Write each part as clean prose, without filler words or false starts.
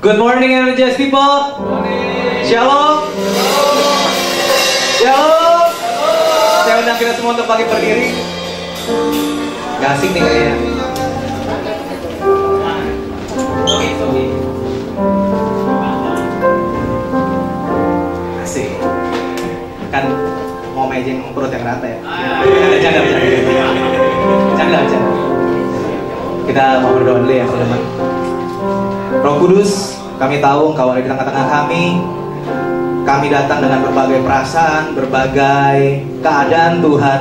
Good morning, energized people. Shalom. Shalom. Saya undang kita semua untuk bangkit berdiri. Gak asik nih kayaknya. Asik. Kan mau mejeng perut yang rata ya. Canda. Kita mau berdoa dulu ya teman-teman. Roh Kudus, kami tahu Engkau ada di tengah-tengah kami. Kami datang dengan berbagai perasaan, berbagai keadaan Tuhan.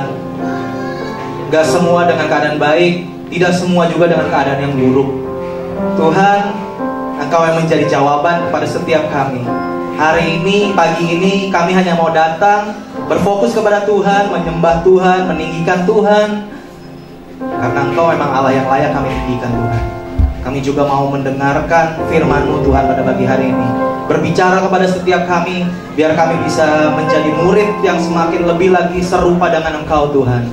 Gak semua dengan keadaan baik, tidak semua juga dengan keadaan yang buruk. Tuhan, Engkau yang menjadi jawaban kepada setiap kami. Hari ini, pagi ini, kami hanya mau datang, berfokus kepada Tuhan, menyembah Tuhan, meninggikan Tuhan. Karena Engkau memang Allah yang layak kami tinggikan Tuhan. Kami juga mau mendengarkan firman-Mu Tuhan pada pagi hari ini. Berbicara kepada setiap kami, biar kami bisa menjadi murid yang semakin lebih lagi serupa dengan Engkau Tuhan.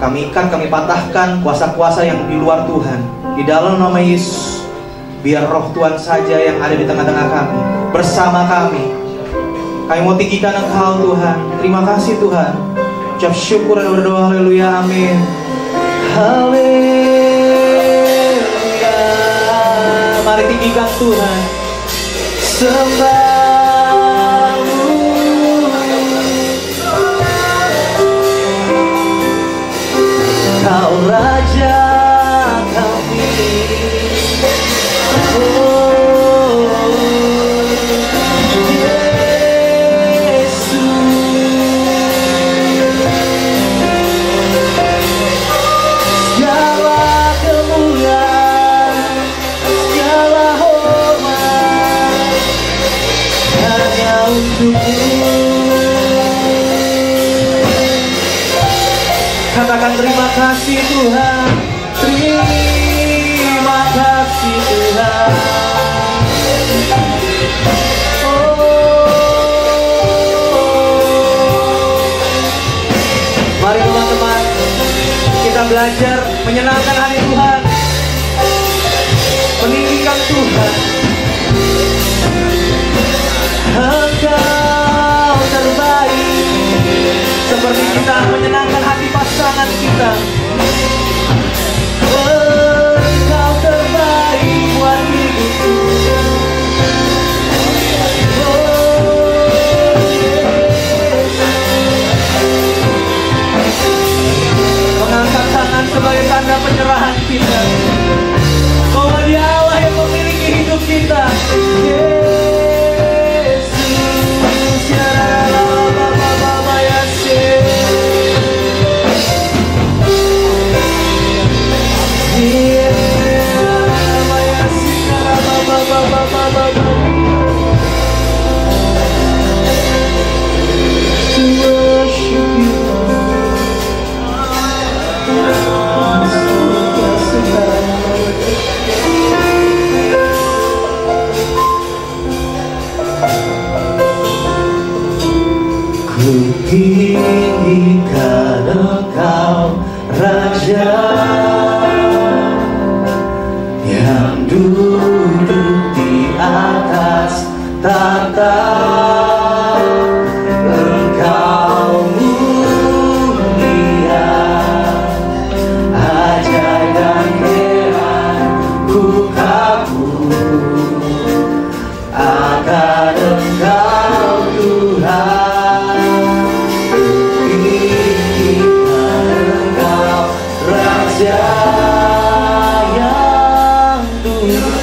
Kami ikat, kami patahkan kuasa-kuasa yang di luar Tuhan. Di dalam nama Yesus, biar roh Tuhan saja yang ada di tengah-tengah kami, bersama kami. Kami mau tinggikan Engkau Tuhan. Terima kasih Tuhan. Ucap syukur dan berdoa, haleluya, amin. Haleluya. Mari tinggikan Tuhan. Sembah-Mu, Kau Raja kami. Katakan terima kasih Tuhan. Terima kasih Tuhan. Mari teman-teman, kita belajar menyenangkan hati Tuhan, meninggikan Tuhan. Engkau terbaik, seperti kita menyenangkan hati pasangan kita. Engkau terbaik buat hidupku. Mengangkat tangan sebagai tanda penyerahan kita bahwa Dia Allah yang memiliki hidup kita. Raja yang duduk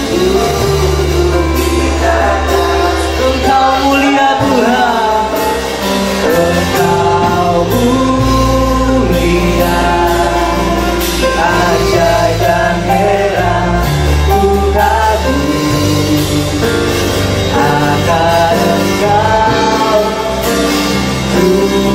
di atas, Engkau mulia Tuhan, Engkau mulia, ajaib dan heran ku kagum akan Engkau Tuhan.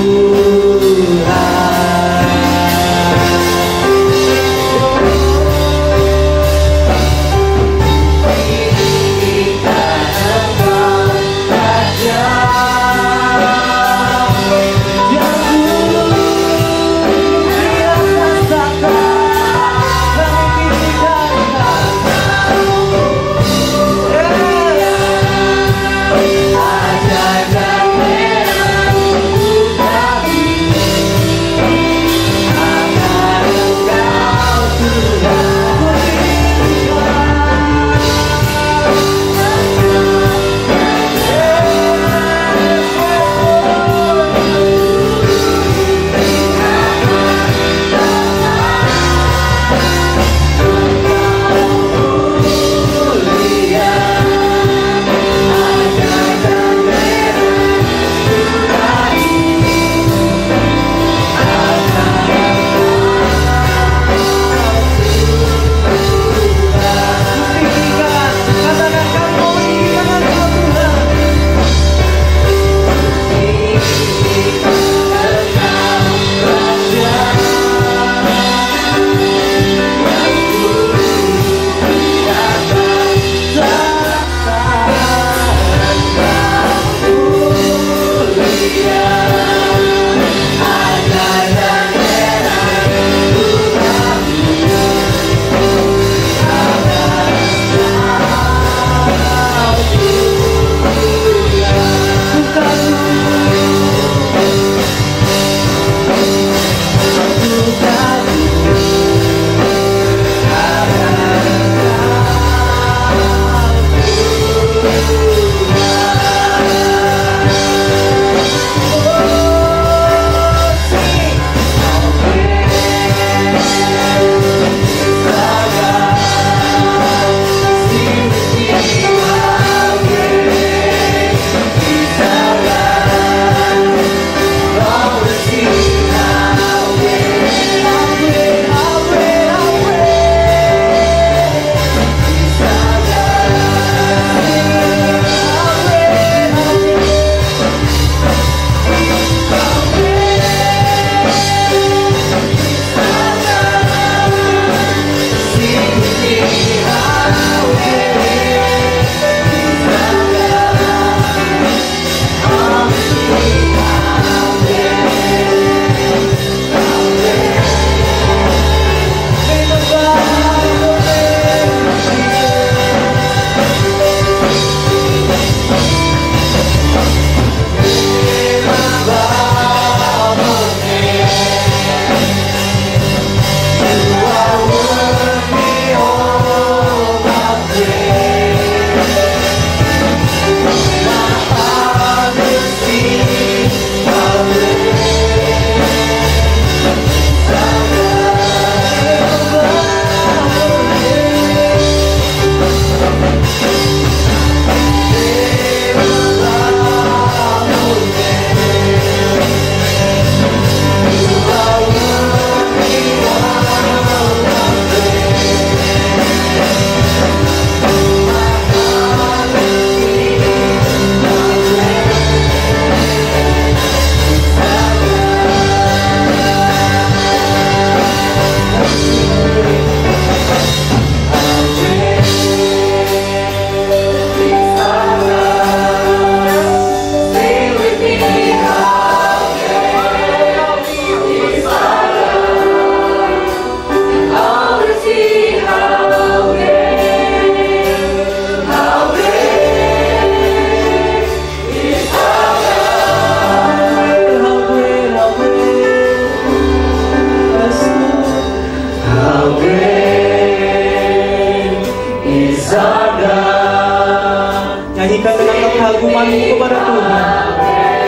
Nyanyikan dengan kekagumanmu kepada Tuhan.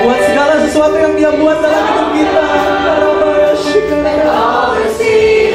Buat segala sesuatu yang Dia buat dalam hidup kita. Engkau bersih,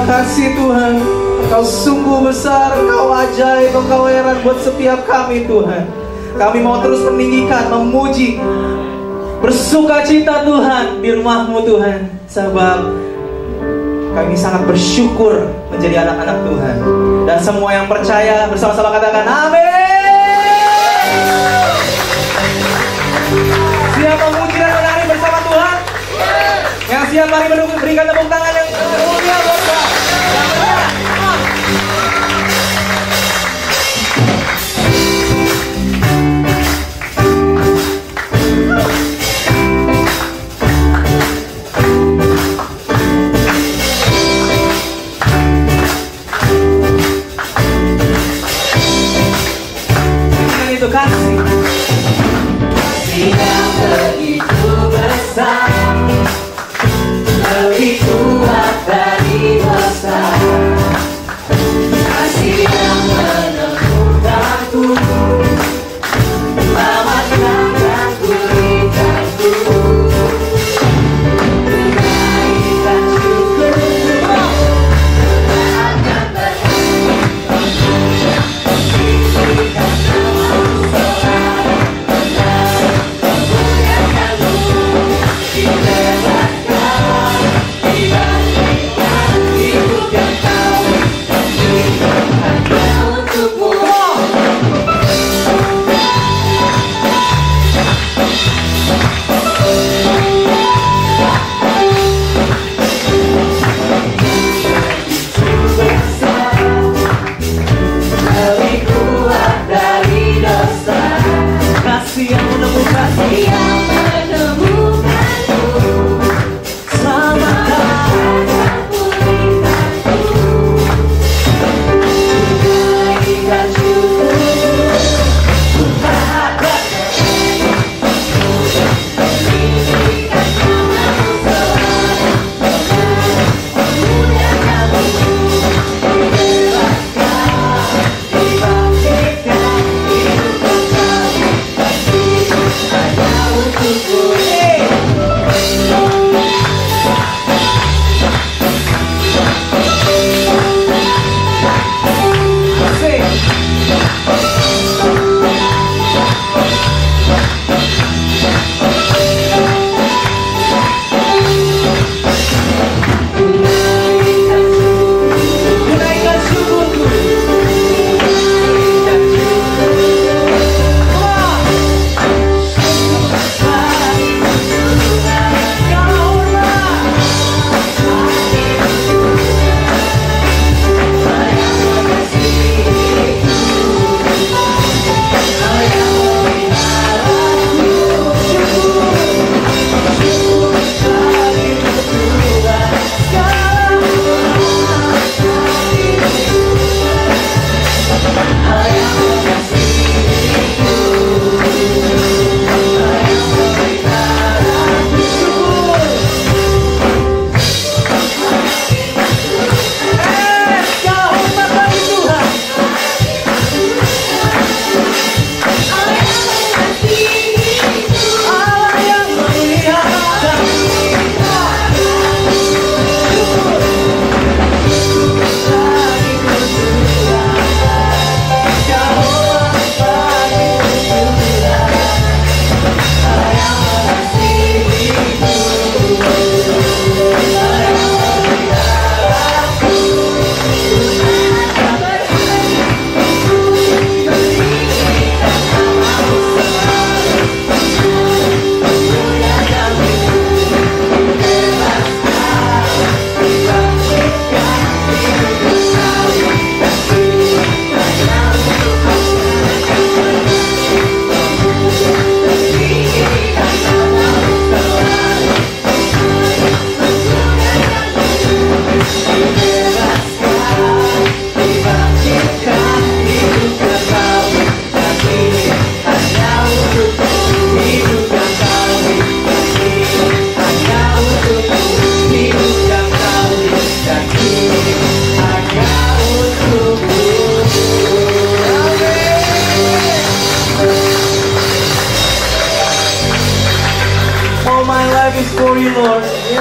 kasih Tuhan, Engkau sungguh besar, Engkau ajaib, Engkau heran buat setiap kami Tuhan. Kami mau terus meninggikan, memuji, bersuka cita Tuhan di rumah-Mu Tuhan. Sebab kami sangat bersyukur menjadi anak-anak Tuhan. Dan semua yang percaya bersama-sama katakan amin. Siap memuji dan menari bersama Tuhan? Yang siap mari berikan tepuk tangan yang mulia buat Tuhan. Itu kasih yang begitu besar, lebih kuat dari dosa, kasih yang menemukanku, selamatkan dan pulihkanku, menaikkan syukurku, akan berhenti,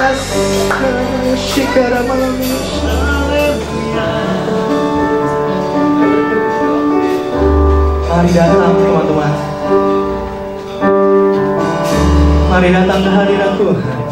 Mari datang teman-teman. Mari datang ke hadirat Tuhan.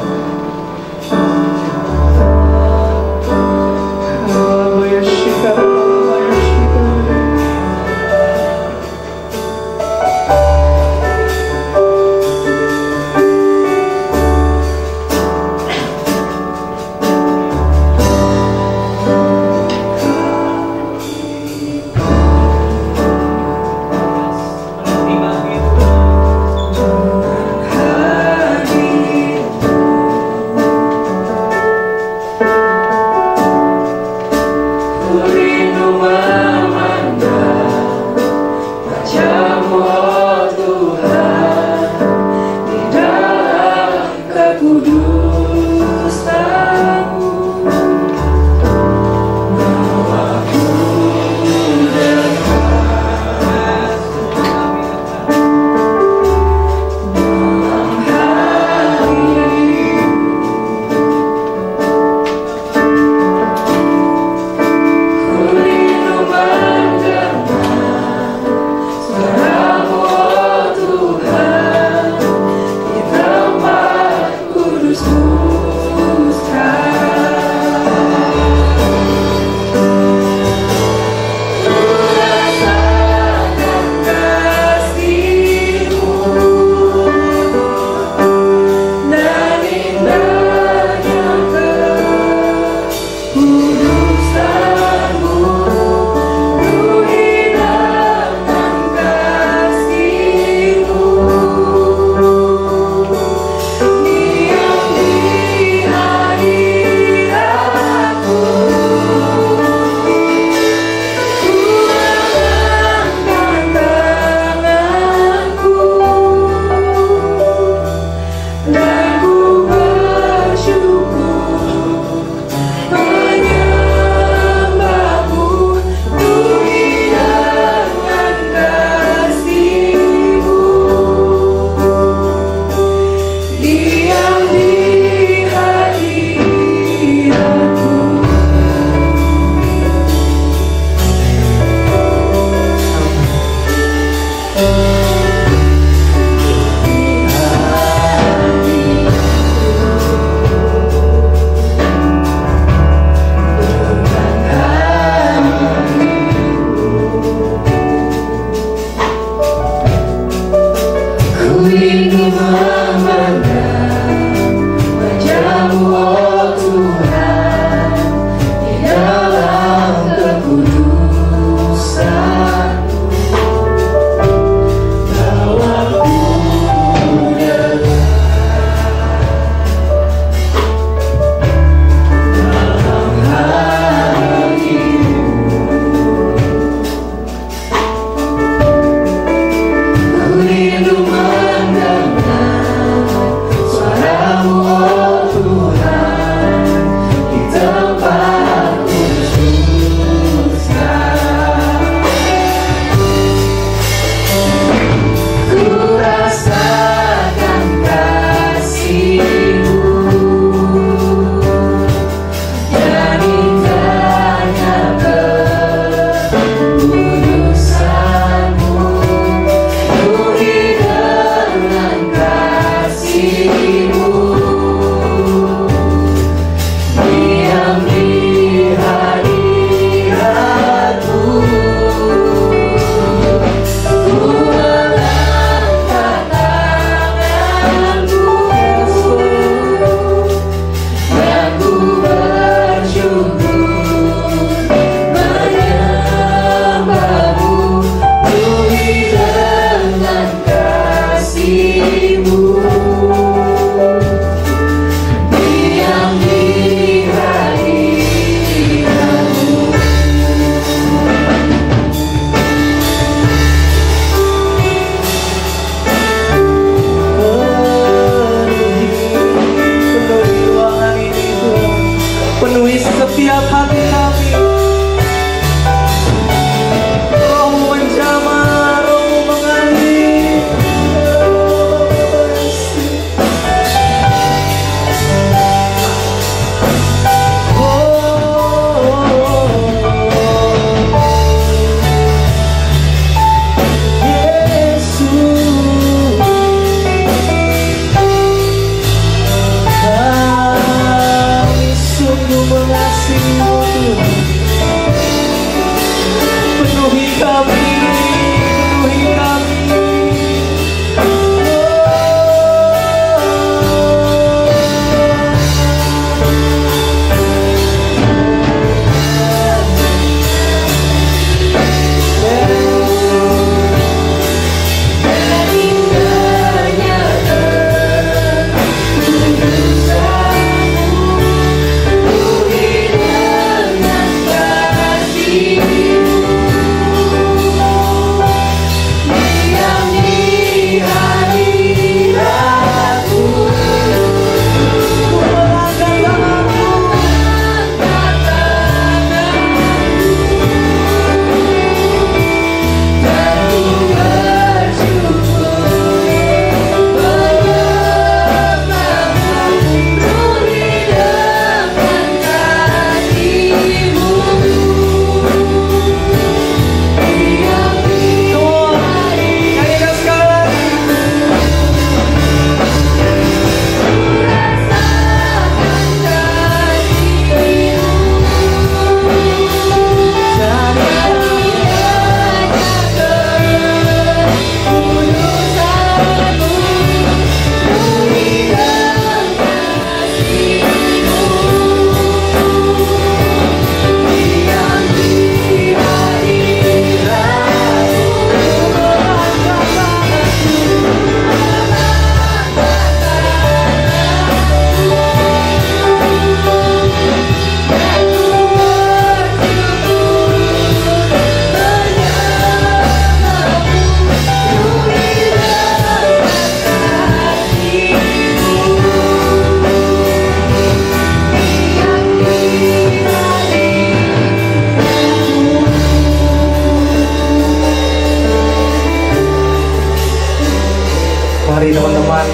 Mari teman-teman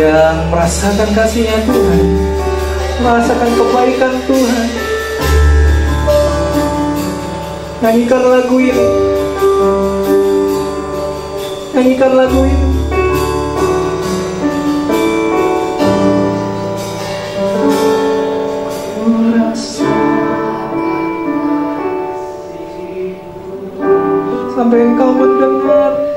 yang merasakan kasih-Nya Tuhan, merasakan kebaikan Tuhan, nyanyikan lagu ini. Nyanyikan lagu ini. Sampai engkau mendengar.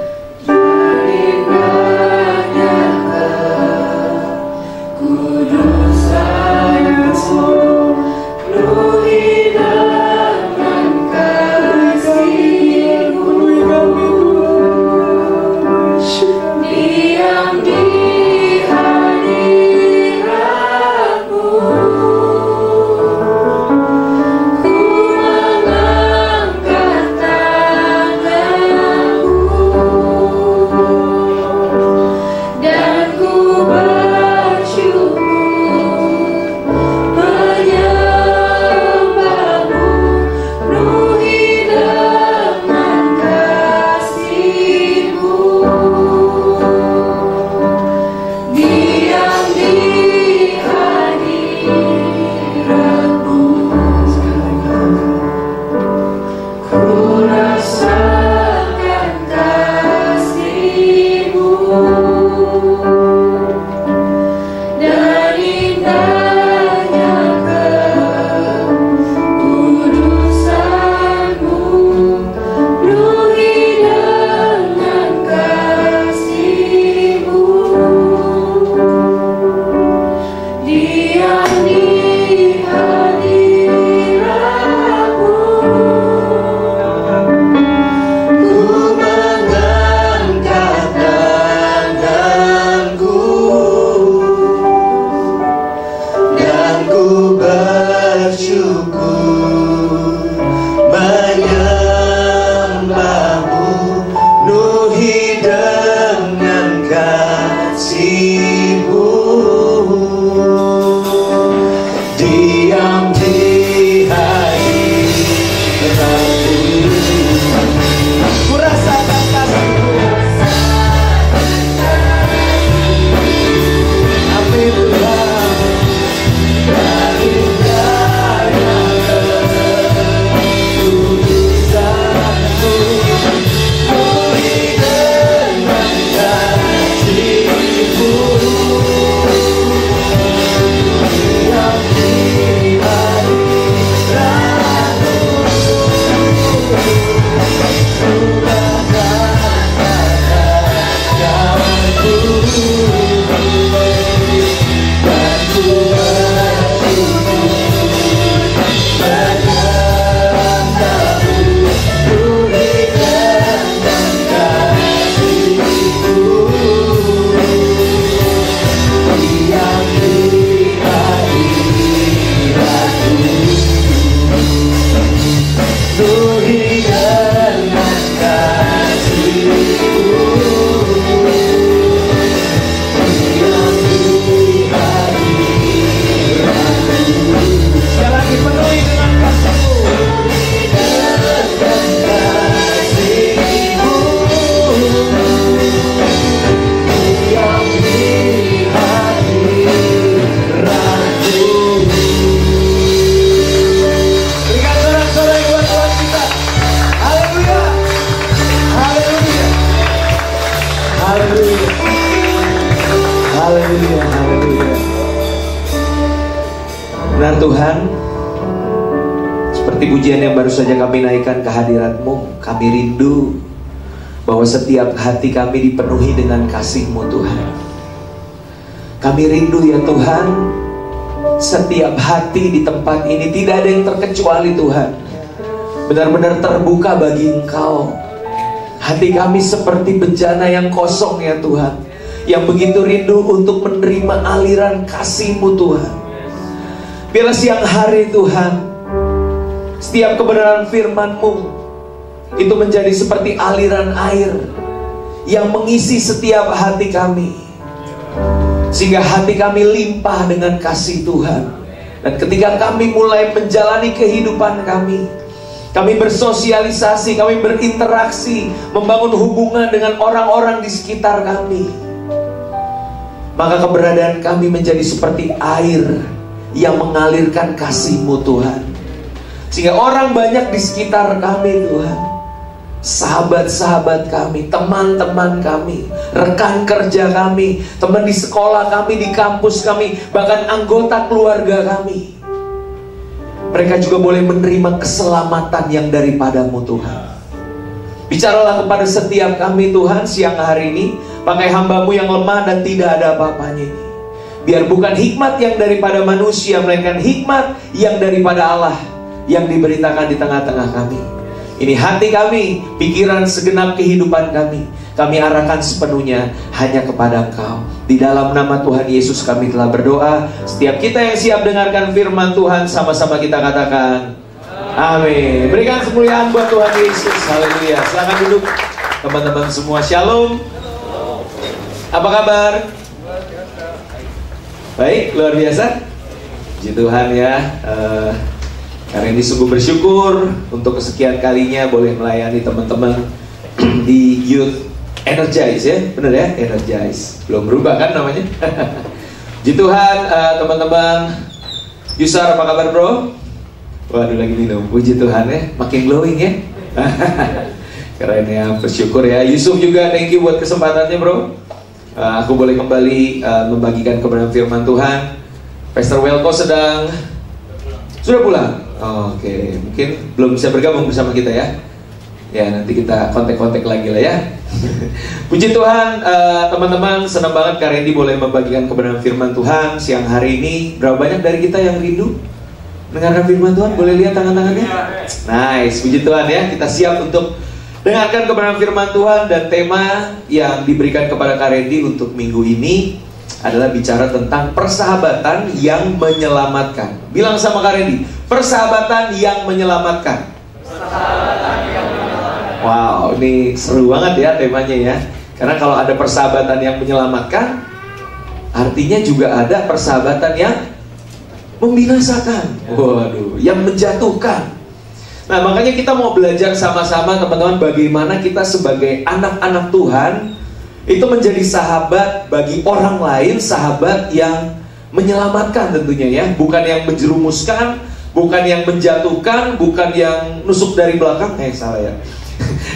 Benar Tuhan, seperti pujian yang baru saja kami naikkan ke hadirat-Mu, kami rindu bahwa setiap hati kami dipenuhi dengan kasih-Mu Tuhan. Kami rindu ya Tuhan, setiap hati di tempat ini tidak ada yang terkecuali Tuhan, benar-benar terbuka bagi Engkau. Hati kami seperti bejana yang kosong ya Tuhan, yang begitu rindu untuk menerima aliran kasih-Mu Tuhan. Biarlah siang hari Tuhan, setiap kebenaran firman-Mu itu menjadi seperti aliran air yang mengisi setiap hati kami, sehingga hati kami limpah dengan kasih Tuhan. Dan ketika kami mulai menjalani kehidupan kami, Kami bersosialisasi, kami berinteraksi, membangun hubungan dengan orang-orang di sekitar kami. Maka keberadaan kami menjadi seperti air yang mengalirkan kasih-Mu Tuhan. Sehingga orang banyak di sekitar kami Tuhan, sahabat-sahabat kami, teman-teman kami, rekan kerja kami, teman di sekolah kami, di kampus kami, bahkan anggota keluarga kami, mereka juga boleh menerima keselamatan yang daripada-Mu Tuhan. Bicaralah kepada setiap kami Tuhan siang hari ini, pakai hamba-Mu yang lemah dan tidak ada apa-apanya ini. Biar bukan hikmat yang daripada manusia, melainkan hikmat yang daripada Allah yang diberitakan di tengah-tengah kami. Ini hati kami, pikiran segenap kehidupan kami, kami arahkan sepenuhnya hanya kepada Engkau. Di dalam nama Tuhan Yesus kami telah berdoa. Setiap kita yang siap dengarkan firman Tuhan, sama-sama kita katakan amin. Berikan kemuliaan buat Tuhan Yesus. Haleluya. Silakan duduk teman-teman semua. Shalom. Apa kabar? Baik, luar biasa. Puji Tuhan ya. Karena ini sungguh bersyukur untuk kesekian kalinya boleh melayani teman-teman di Youth Energize ya, bener ya, Energize. Belum berubah kan namanya? Puji Tuhan, teman-teman. Yusar, apa kabar bro? Waduh, lagi minum. Puji Tuhan ya, makin glowing ya. Keren ya, bersyukur ya. Yusuf juga, thank you buat kesempatannya bro. Aku boleh kembali membagikan kebenaran firman Tuhan. Pastor Welko sudah pulang. Oke, mungkin belum bisa bergabung bersama kita ya. Ya, nanti kita kontak-kontak lagi lah ya. Puji Tuhan, teman-teman, senang banget Kak Randy boleh membagikan kebenaran firman Tuhan siang hari ini. Berapa banyak dari kita yang rindu mendengarkan firman Tuhan? Boleh lihat tangan-tangannya? Nice, puji Tuhan ya. Kita siap untuk dengarkan kebenaran firman Tuhan. Dan tema yang diberikan kepada Kak Randy untuk minggu ini adalah bicara tentang persahabatan yang menyelamatkan. Bilang sama Kak Randy, persahabatan yang menyelamatkan. Wow, ini seru banget ya temanya ya. Karena kalau ada persahabatan yang menyelamatkan, artinya juga ada persahabatan yang membinasakan. Waduh, yang menjatuhkan. Nah, makanya kita mau belajar sama-sama teman-teman, bagaimana kita sebagai anak-anak Tuhan itu menjadi sahabat bagi orang lain, sahabat yang menyelamatkan tentunya ya. Bukan yang menjerumuskan, bukan yang menjatuhkan, bukan yang nusuk dari belakang. Salah ya.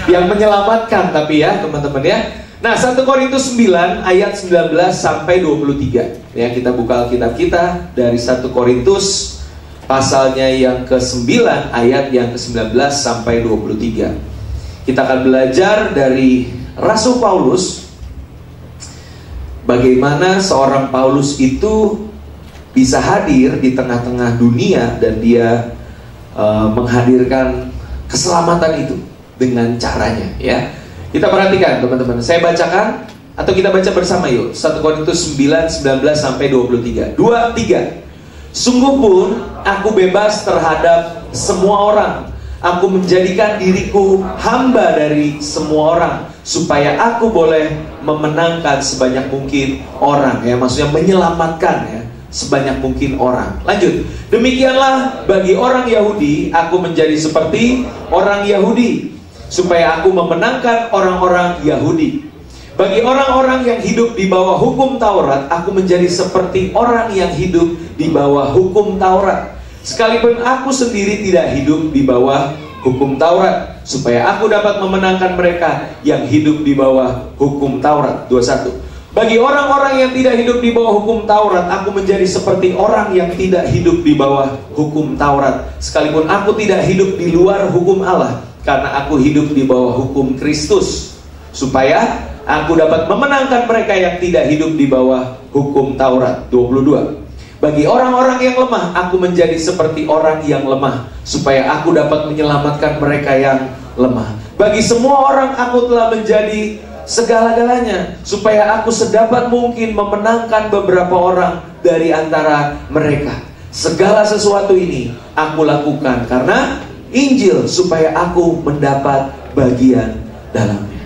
Yang menyelamatkan tapi ya teman-teman ya. Nah, 1 Korintus 9 ayat 19 sampai 23. Ya, kita buka Alkitab kita dari 1 Korintus pasalnya yang ke-9 ayat yang ke-19 sampai 23. Kita akan belajar dari Rasul Paulus, bagaimana seorang Paulus itu bisa hadir di tengah-tengah dunia dan dia menghadirkan keselamatan itu dengan caranya ya. Kita perhatikan teman-teman. Saya bacakan atau kita baca bersama yuk. 1 Korintus 9 19 sampai 23. 2-3. Sungguh pun aku bebas terhadap semua orang. Aku menjadikan diriku hamba dari semua orang supaya aku boleh memenangkan sebanyak mungkin orang ya. Maksudnya menyelamatkan ya, sebanyak mungkin orang. Lanjut. Demikianlah bagi orang Yahudi aku menjadi seperti orang Yahudi supaya aku memenangkan orang-orang Yahudi. Bagi orang-orang yang hidup di bawah hukum Taurat, aku menjadi seperti orang yang hidup di bawah hukum Taurat. Sekalipun aku sendiri tidak hidup di bawah hukum Taurat, supaya aku dapat memenangkan mereka yang hidup di bawah hukum Taurat. 21. Bagi orang-orang yang tidak hidup di bawah hukum Taurat, aku menjadi seperti orang yang tidak hidup di bawah hukum Taurat. Sekalipun aku tidak hidup di luar hukum Allah, karena aku hidup di bawah hukum Kristus, supaya aku dapat memenangkan mereka yang tidak hidup di bawah hukum Taurat. 22. Bagi orang-orang yang lemah, aku menjadi seperti orang yang lemah, supaya aku dapat menyelamatkan mereka yang lemah. Bagi semua orang aku telah menjadi segala-galanya, supaya aku sedapat mungkin memenangkan beberapa orang dari antara mereka. Segala sesuatu ini aku lakukan karena Injil, supaya aku mendapat bagian dalamnya.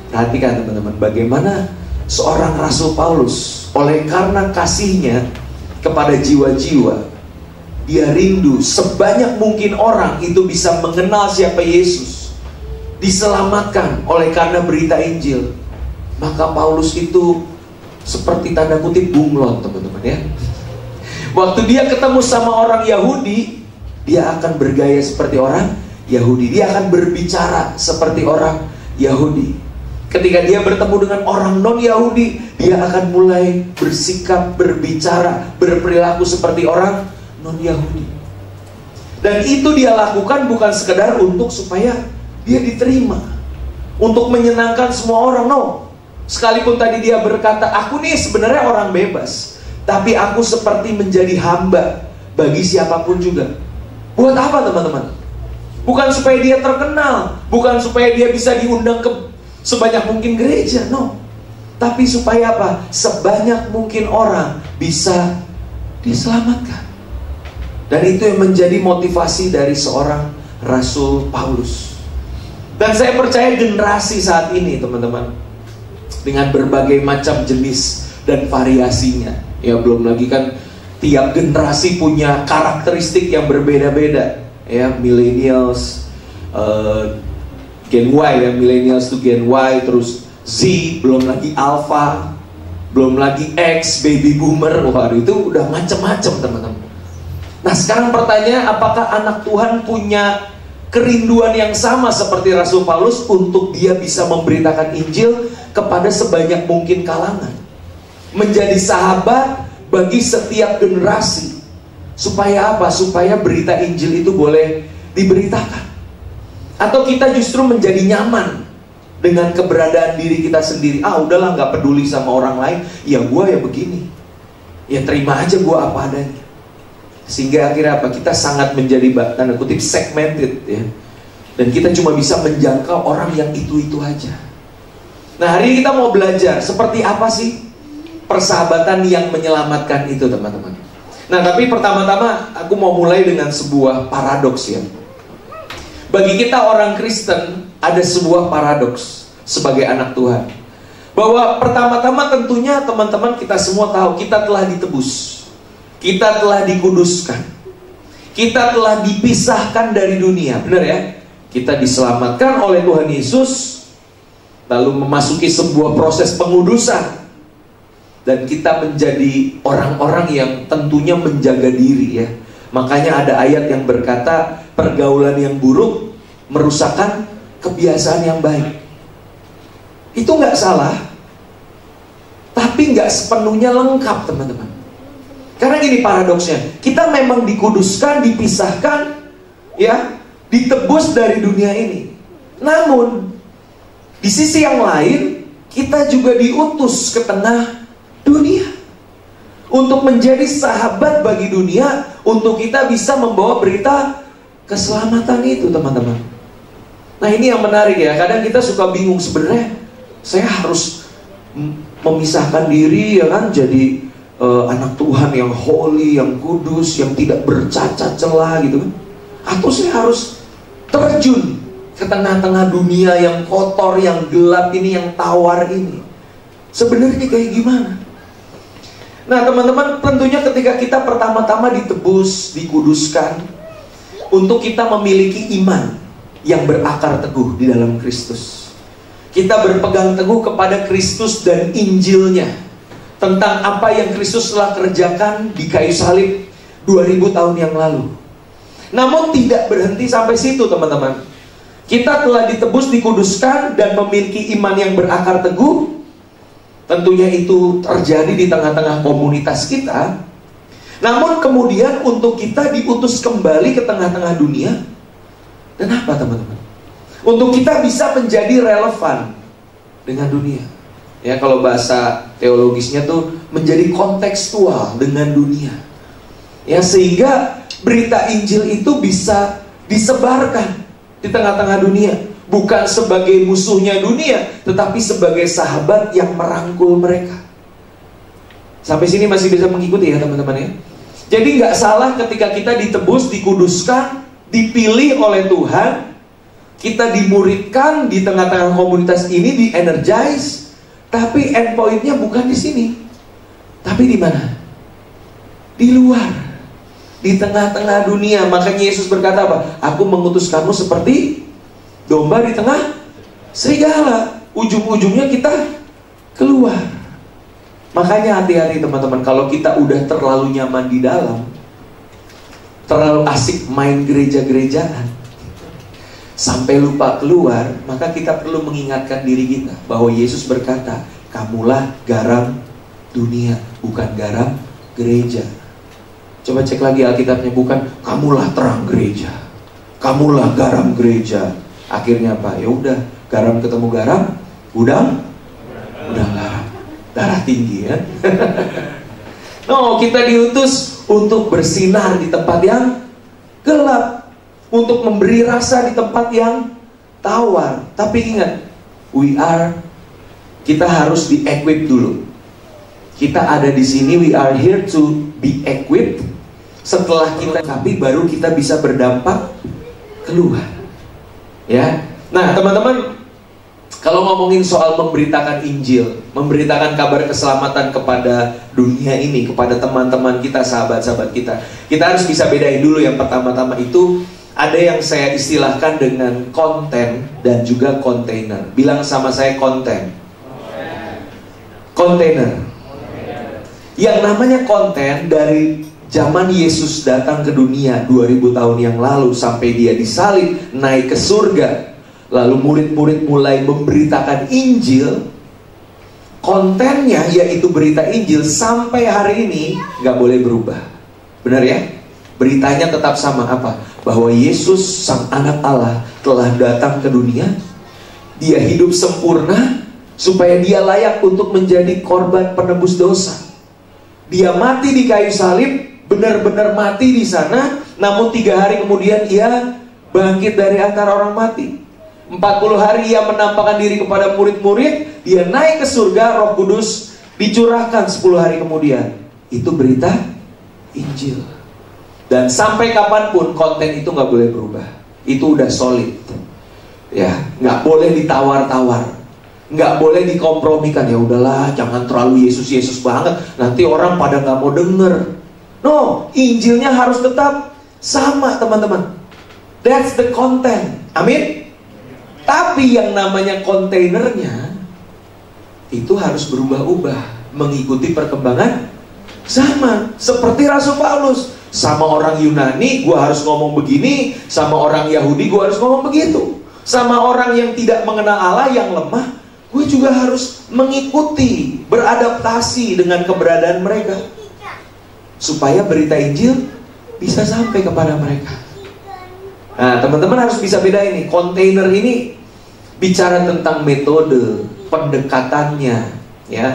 Perhatikan teman-teman, bagaimana seorang Rasul Paulus oleh karena kasihnya kepada jiwa-jiwa dia rindu sebanyak mungkin orang itu bisa mengenal siapa Yesus, diselamatkan oleh karena berita Injil. Maka Paulus itu seperti tanda kutip bunglon, teman-teman ya. Waktu dia ketemu sama orang Yahudi, dia akan bergaya seperti orang Yahudi. Dia akan berbicara seperti orang Yahudi. Ketika dia bertemu dengan orang non-Yahudi, dia akan mulai bersikap, berbicara, berperilaku seperti orang non-Yahudi. Dan itu dia lakukan bukan sekedar untuk supaya dia diterima, untuk menyenangkan semua orang, no. Sekalipun tadi dia berkata, aku nih sebenarnya orang bebas, tapi aku seperti menjadi hamba bagi siapapun juga. Buat apa teman-teman? Bukan supaya dia terkenal, bukan supaya dia bisa diundang ke sebanyak mungkin gereja, no. Tapi supaya apa? Sebanyak mungkin orang bisa diselamatkan. Dan itu yang menjadi motivasi dari seorang Rasul Paulus. Dan saya percaya generasi saat ini teman-teman, dengan berbagai macam jenis dan variasinya, ya belum lagi kan tiap generasi punya karakteristik yang berbeda-beda, ya millennials, Gen Y ya, millennials to Gen Y, terus Z, belum lagi Alpha, belum lagi X, baby boomer. Wah, itu udah macam-macam teman-teman. Nah sekarang pertanyaan, apakah anak Tuhan punya kerinduan yang sama seperti Rasul Paulus untuk dia bisa memberitakan Injil kepada sebanyak mungkin kalangan, menjadi sahabat bagi setiap generasi? Supaya apa? Supaya berita Injil itu boleh diberitakan. Atau kita justru menjadi nyaman dengan keberadaan diri kita sendiri. Ah udahlah, gak peduli sama orang lain, ya gue ya begini, ya terima aja gue apa adanya. Sehingga akhirnya apa? Kita sangat menjadi tanda kutip segmented ya. Dan kita cuma bisa menjangkau orang yang itu-itu aja. Nah hari ini kita mau belajar seperti apa sih persahabatan yang menyelamatkan itu teman-teman. Nah tapi pertama-tama aku mau mulai dengan sebuah paradoks ya. Bagi kita orang Kristen ada sebuah paradoks sebagai anak Tuhan, bahwa pertama-tama tentunya teman-teman kita semua tahu kita telah ditebus, kita telah dikuduskan, kita telah dipisahkan dari dunia, benar ya? Kita diselamatkan oleh Tuhan Yesus, lalu memasuki sebuah proses pengudusan, dan kita menjadi orang-orang yang tentunya menjaga diri ya. Makanya ada ayat yang berkata, pergaulan yang buruk merusakkan kebiasaan yang baik. Itu nggak salah, tapi nggak sepenuhnya lengkap teman-teman. Karena gini paradoksnya, kita memang dikuduskan, dipisahkan, ya, ditebus dari dunia ini. Namun di sisi yang lain, kita juga diutus ke tengah dunia untuk menjadi sahabat bagi dunia, untuk kita bisa membawa berita keselamatan itu teman-teman. Nah ini yang menarik ya, kadang kita suka bingung sebenarnya saya harus memisahkan diri ya kan, jadi anak Tuhan yang holy, yang kudus, yang tidak bercacat celah gitu kan, atau saya harus terjun ke tengah-tengah dunia yang kotor, yang gelap ini, yang tawar ini. Sebenarnya kayak gimana? Nah teman-teman, tentunya ketika kita pertama-tama ditebus, dikuduskan, untuk kita memiliki iman yang berakar teguh di dalam Kristus, kita berpegang teguh kepada Kristus dan Injilnya, tentang apa yang Kristus telah kerjakan di kayu salib 2000 tahun yang lalu. Namun tidak berhenti sampai situ teman-teman. Kita telah ditebus, dikuduskan, dan memiliki iman yang berakar teguh. Tentunya itu terjadi di tengah-tengah komunitas kita. Namun kemudian untuk kita diutus kembali ke tengah-tengah dunia. Dan apa teman-teman? Untuk kita bisa menjadi relevan dengan dunia. Ya kalau bahasa teologisnya tuh menjadi kontekstual dengan dunia. Ya sehingga berita Injil itu bisa disebarkan di tengah-tengah dunia. Bukan sebagai musuhnya dunia, tetapi sebagai sahabat yang merangkul mereka. Sampai sini masih bisa mengikuti ya teman-teman ya. Jadi nggak salah ketika kita ditebus, dikuduskan, dipilih oleh Tuhan, kita dimuridkan di tengah-tengah komunitas ini, di-energize. Tapi endpointnya bukan di sini, tapi di mana? Di luar. di tengah-tengah dunia. Makanya Yesus berkata apa? Aku mengutus kamu seperti domba di tengah serigala. Ujung-ujungnya kita keluar. Makanya hati-hati teman-teman, kalau kita udah terlalu nyaman di dalam, terlalu asik main gereja-gerejaan, sampai lupa keluar, maka kita perlu mengingatkan diri kita bahwa Yesus berkata, kamulah garam dunia, bukan garam gereja. Coba cek lagi Alkitabnya, bukan kamulah terang gereja, kamulah garam gereja. Akhirnya apa? Ya udah, garam ketemu garam, udang garam, darah tinggi ya. No, kita diutus untuk bersinar di tempat yang gelap, untuk memberi rasa di tempat yang tawar. Tapi ingat, kita harus di-equip dulu. Kita ada di sini, we are here to be equipped. Setelah kita lengkapi, baru kita bisa berdampak keluar. Ya, nah teman-teman, kalau ngomongin soal memberitakan Injil, memberitakan kabar keselamatan kepada dunia ini, kepada teman-teman kita, sahabat-sahabat kita, kita harus bisa bedain dulu. Yang pertama-tama itu ada yang saya istilahkan dengan konten dan juga kontainer. Bilang sama saya konten, kontainer. Yang namanya konten dari zaman Yesus datang ke dunia 2000 tahun yang lalu sampai dia disalib, naik ke surga, lalu murid-murid mulai memberitakan Injil. Kontennya yaitu berita Injil sampai hari ini gak boleh berubah. Benar ya? Beritanya tetap sama, apa? Bahwa Yesus sang anak Allah telah datang ke dunia. Dia hidup sempurna supaya dia layak untuk menjadi korban penebus dosa. Dia mati di kayu salib, benar-benar mati di sana. Namun 3 hari kemudian ia bangkit dari antara orang mati. 40 hari ia menampakkan diri kepada murid-murid. Dia naik ke surga, Roh Kudus dicurahkan 10 hari kemudian. Itu berita Injil. Dan sampai kapanpun konten itu gak boleh berubah. Itu udah solid. Ya, gak boleh ditawar-tawar, gak boleh dikompromikan. Ya udahlah, jangan terlalu Yesus-Yesus banget, nanti orang pada gak mau denger. No, Injilnya harus tetap sama teman-teman. That's the content. Amin. Tapi yang namanya kontainernya itu harus berubah-ubah, mengikuti perkembangan zaman. Seperti Rasul Paulus, sama orang Yunani gue harus ngomong begini, sama orang Yahudi gue harus ngomong begitu, sama orang yang tidak mengenal Allah, yang lemah, gue juga harus mengikuti, beradaptasi dengan keberadaan mereka, supaya berita Injil bisa sampai kepada mereka. Nah, teman-teman harus bisa beda ini. Kontainer ini bicara tentang metode pendekatannya, ya.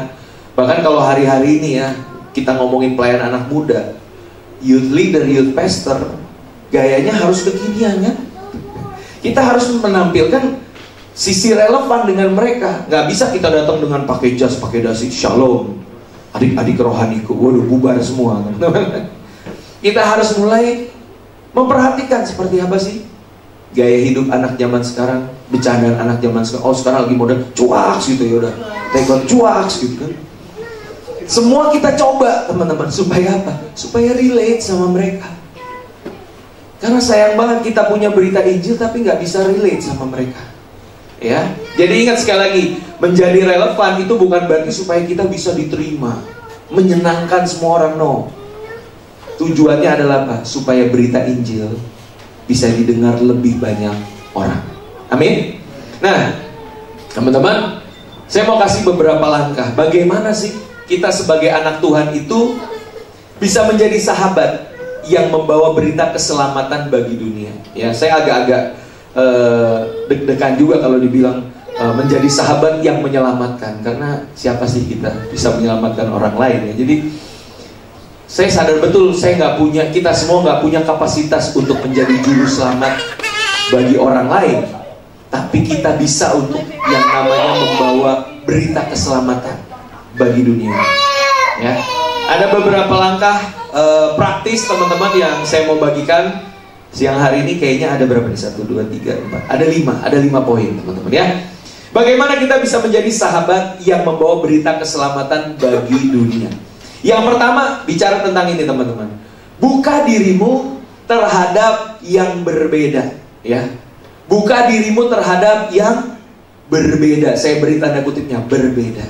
Bahkan kalau hari-hari ini ya, kita ngomongin pelayanan anak muda, youth leader, youth pastor, gayanya harus kekinian kan? Kita harus menampilkan sisi relevan dengan mereka. Gak bisa kita datang dengan pakai jas, pakai dasi, shalom, adik-adik rohaniku, waduh bubar semua. Kita harus mulai memperhatikan seperti apa sih gaya hidup anak zaman sekarang, bercandaan anak zaman sekarang. Oh sekarang lagi modern cuaks gitu ya, udah tekon cuaks gitu kan. Semua kita coba teman-teman, supaya apa? Supaya relate sama mereka. Karena sayang banget kita punya berita Injil tapi nggak bisa relate sama mereka. Ya, jadi ingat sekali lagi, menjadi relevan itu bukan berarti supaya kita bisa diterima, menyenangkan semua orang, no. Tujuannya adalah apa? Supaya berita Injil bisa didengar lebih banyak orang. Amin. Nah, teman-teman, saya mau kasih beberapa langkah. Bagaimana sih kita sebagai anak Tuhan itu bisa menjadi sahabat yang membawa berita keselamatan bagi dunia. Ya, saya agak-agak deg-degan juga kalau dibilang menjadi sahabat yang menyelamatkan, karena siapa sih kita bisa menyelamatkan orang lain ya. Jadi saya sadar betul, kita semua nggak punya kapasitas untuk menjadi juru selamat bagi orang lain. Tapi kita bisa untuk yang namanya membawa berita keselamatan bagi dunia. Ya, ada beberapa langkah praktis teman-teman yang saya mau bagikan siang hari ini. Kayaknya ada berapa nih? 1, 2, 3, 4. Ada 5 poin teman-teman ya. Bagaimana kita bisa menjadi sahabat yang membawa berita keselamatan bagi dunia? Yang pertama, bicara tentang ini teman-teman. Buka dirimu terhadap yang berbeda, ya. Buka dirimu terhadap yang berbeda. Saya beri tanda kutipnya, berbeda.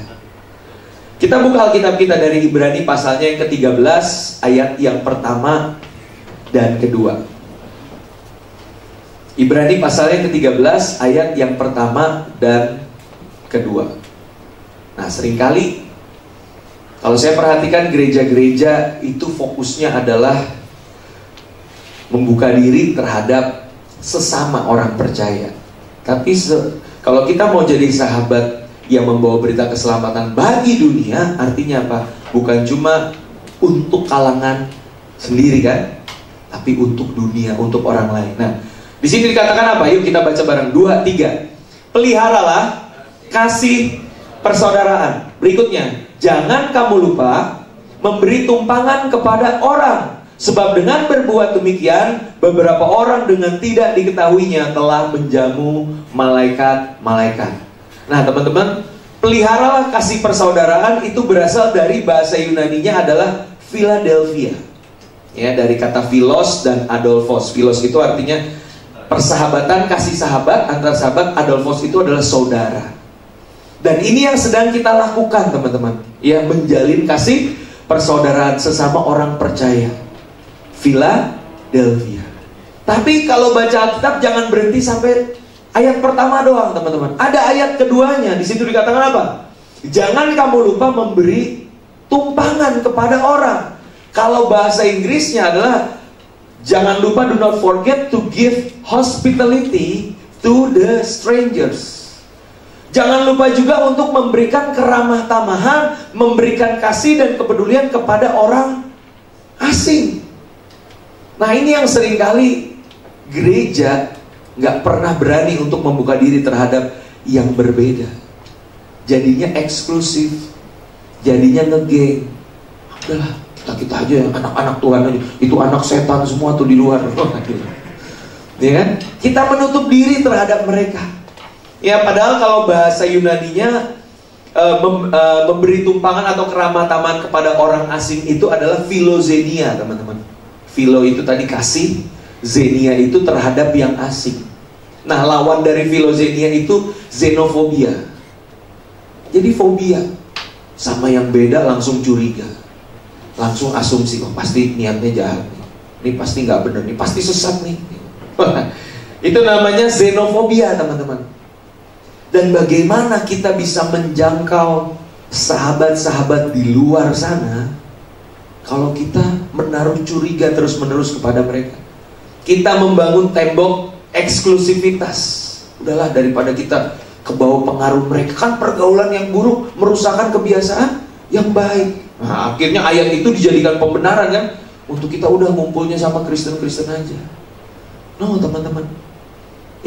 Kita buka Alkitab kita dari Ibrani pasalnya yang ke-13 ayat yang pertama dan kedua. Ibrani pasalnya yang ke-13 ayat yang pertama dan kedua. Nah, seringkali kalau saya perhatikan gereja-gereja itu fokusnya adalah membuka diri terhadap sesama orang percaya. Tapi kalau kita mau jadi sahabat yang membawa berita keselamatan bagi dunia, artinya apa? Bukan cuma untuk kalangan sendiri kan, tapi untuk dunia, untuk orang lain. Nah, di sini dikatakan apa? Yuk kita baca bareng. 2, 3. Peliharalah kasih persaudaraan. Berikutnya, jangan kamu lupa memberi tumpangan kepada orang, sebab dengan berbuat demikian beberapa orang dengan tidak diketahuinya telah menjamu malaikat-malaikat. Nah, teman-teman, peliharalah kasih persaudaraan itu berasal dari bahasa Yunaninya adalah Philadelphia. Ya, dari kata philos dan adolphos. Philos itu artinya persahabatan, kasih sahabat antar sahabat. Adolphos itu adalah saudara. Dan ini yang sedang kita lakukan, teman-teman. Ya, menjalin kasih persaudaraan sesama orang percaya. Philadelphia. Tapi kalau baca Alkitab jangan berhenti sampai ayat pertama doang, teman-teman. Ada ayat keduanya. Di situ dikatakan apa? Jangan kamu lupa memberi tumpangan kepada orang. Kalau bahasa Inggrisnya adalah jangan lupa, do not forget to give hospitality to the strangers. Jangan lupa juga untuk memberikan keramah tamahan, memberikan kasih dan kepedulian kepada orang asing. Nah, ini yang seringkali gereja nggak pernah berani untuk membuka diri terhadap yang berbeda. Jadinya eksklusif, jadinya ngegeng. Udahlah, kita aja yang anak-anak Tuhan aja. Itu anak setan semua tuh di luar. Ya kan? Kita menutup diri terhadap mereka. Ya, padahal kalau bahasa Yunaninya memberi tumpangan atau keramah tamahan kepada orang asing itu adalah philoxenia, teman-teman. Philo itu tadi kasih, xenia itu terhadap yang asing. Nah, lawan dari philoxenia itu xenofobia. Jadi fobia sama yang beda, langsung curiga, langsung asumsi, oh pasti niatnya jahat nih. Ini pasti nggak benar nih, pasti sesat nih. Itu namanya xenofobia, teman-teman. Dan bagaimana kita bisa menjangkau sahabat-sahabat di luar sana kalau kita menaruh curiga terus-menerus kepada mereka? Kita membangun tembok eksklusivitas. Udahlah, daripada kita kebawa pengaruh mereka. Kan pergaulan yang buruk merusakkan kebiasaan yang baik. Nah, akhirnya ayat itu dijadikan pembenaran kan, untuk kita udah ngumpulnya sama Kristen-Kristen aja. No, teman-teman,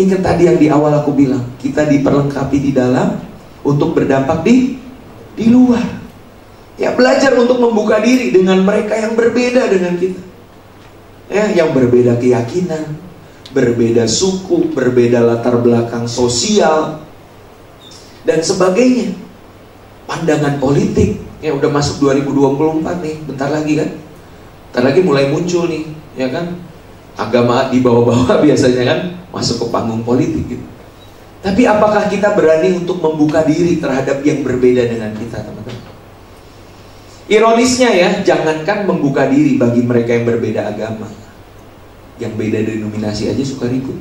ingat tadi yang di awal aku bilang, kita diperlengkapi di dalam untuk berdampak di luar. Ya, belajar untuk membuka diri dengan mereka yang berbeda dengan kita. Ya, yang berbeda keyakinan, berbeda suku, berbeda latar belakang sosial dan sebagainya. Pandangan politik, ya udah masuk 2024 nih, bentar lagi kan? Bentar lagi mulai muncul nih, ya kan? Agama di bawah-bawah biasanya kan masuk ke panggung politik gitu. Tapi apakah kita berani untuk membuka diri terhadap yang berbeda dengan kita, teman-teman? Ironisnya ya, jangankan membuka diri bagi mereka yang berbeda agama, yang beda denominasi aja suka ribut.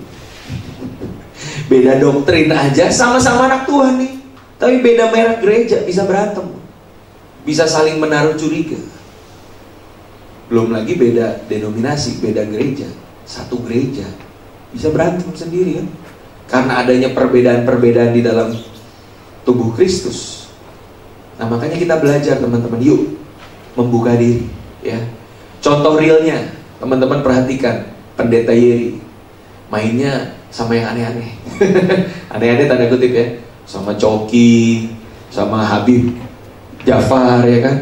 Beda doktrin aja, sama-sama anak Tuhan nih, tapi beda merek gereja bisa berantem, bisa saling menaruh curiga. Belum lagi beda denominasi, beda gereja, satu gereja bisa berantem sendiri kan, karena adanya perbedaan-perbedaan di dalam tubuh Kristus. Nah, makanya kita belajar, teman-teman, yuk membuka diri ya. Contoh realnya, teman-teman perhatikan Pendeta Yeri mainnya sama yang aneh-aneh. Aneh-aneh tanda kutip ya, sama Coki, sama Habib Jafar ya kan.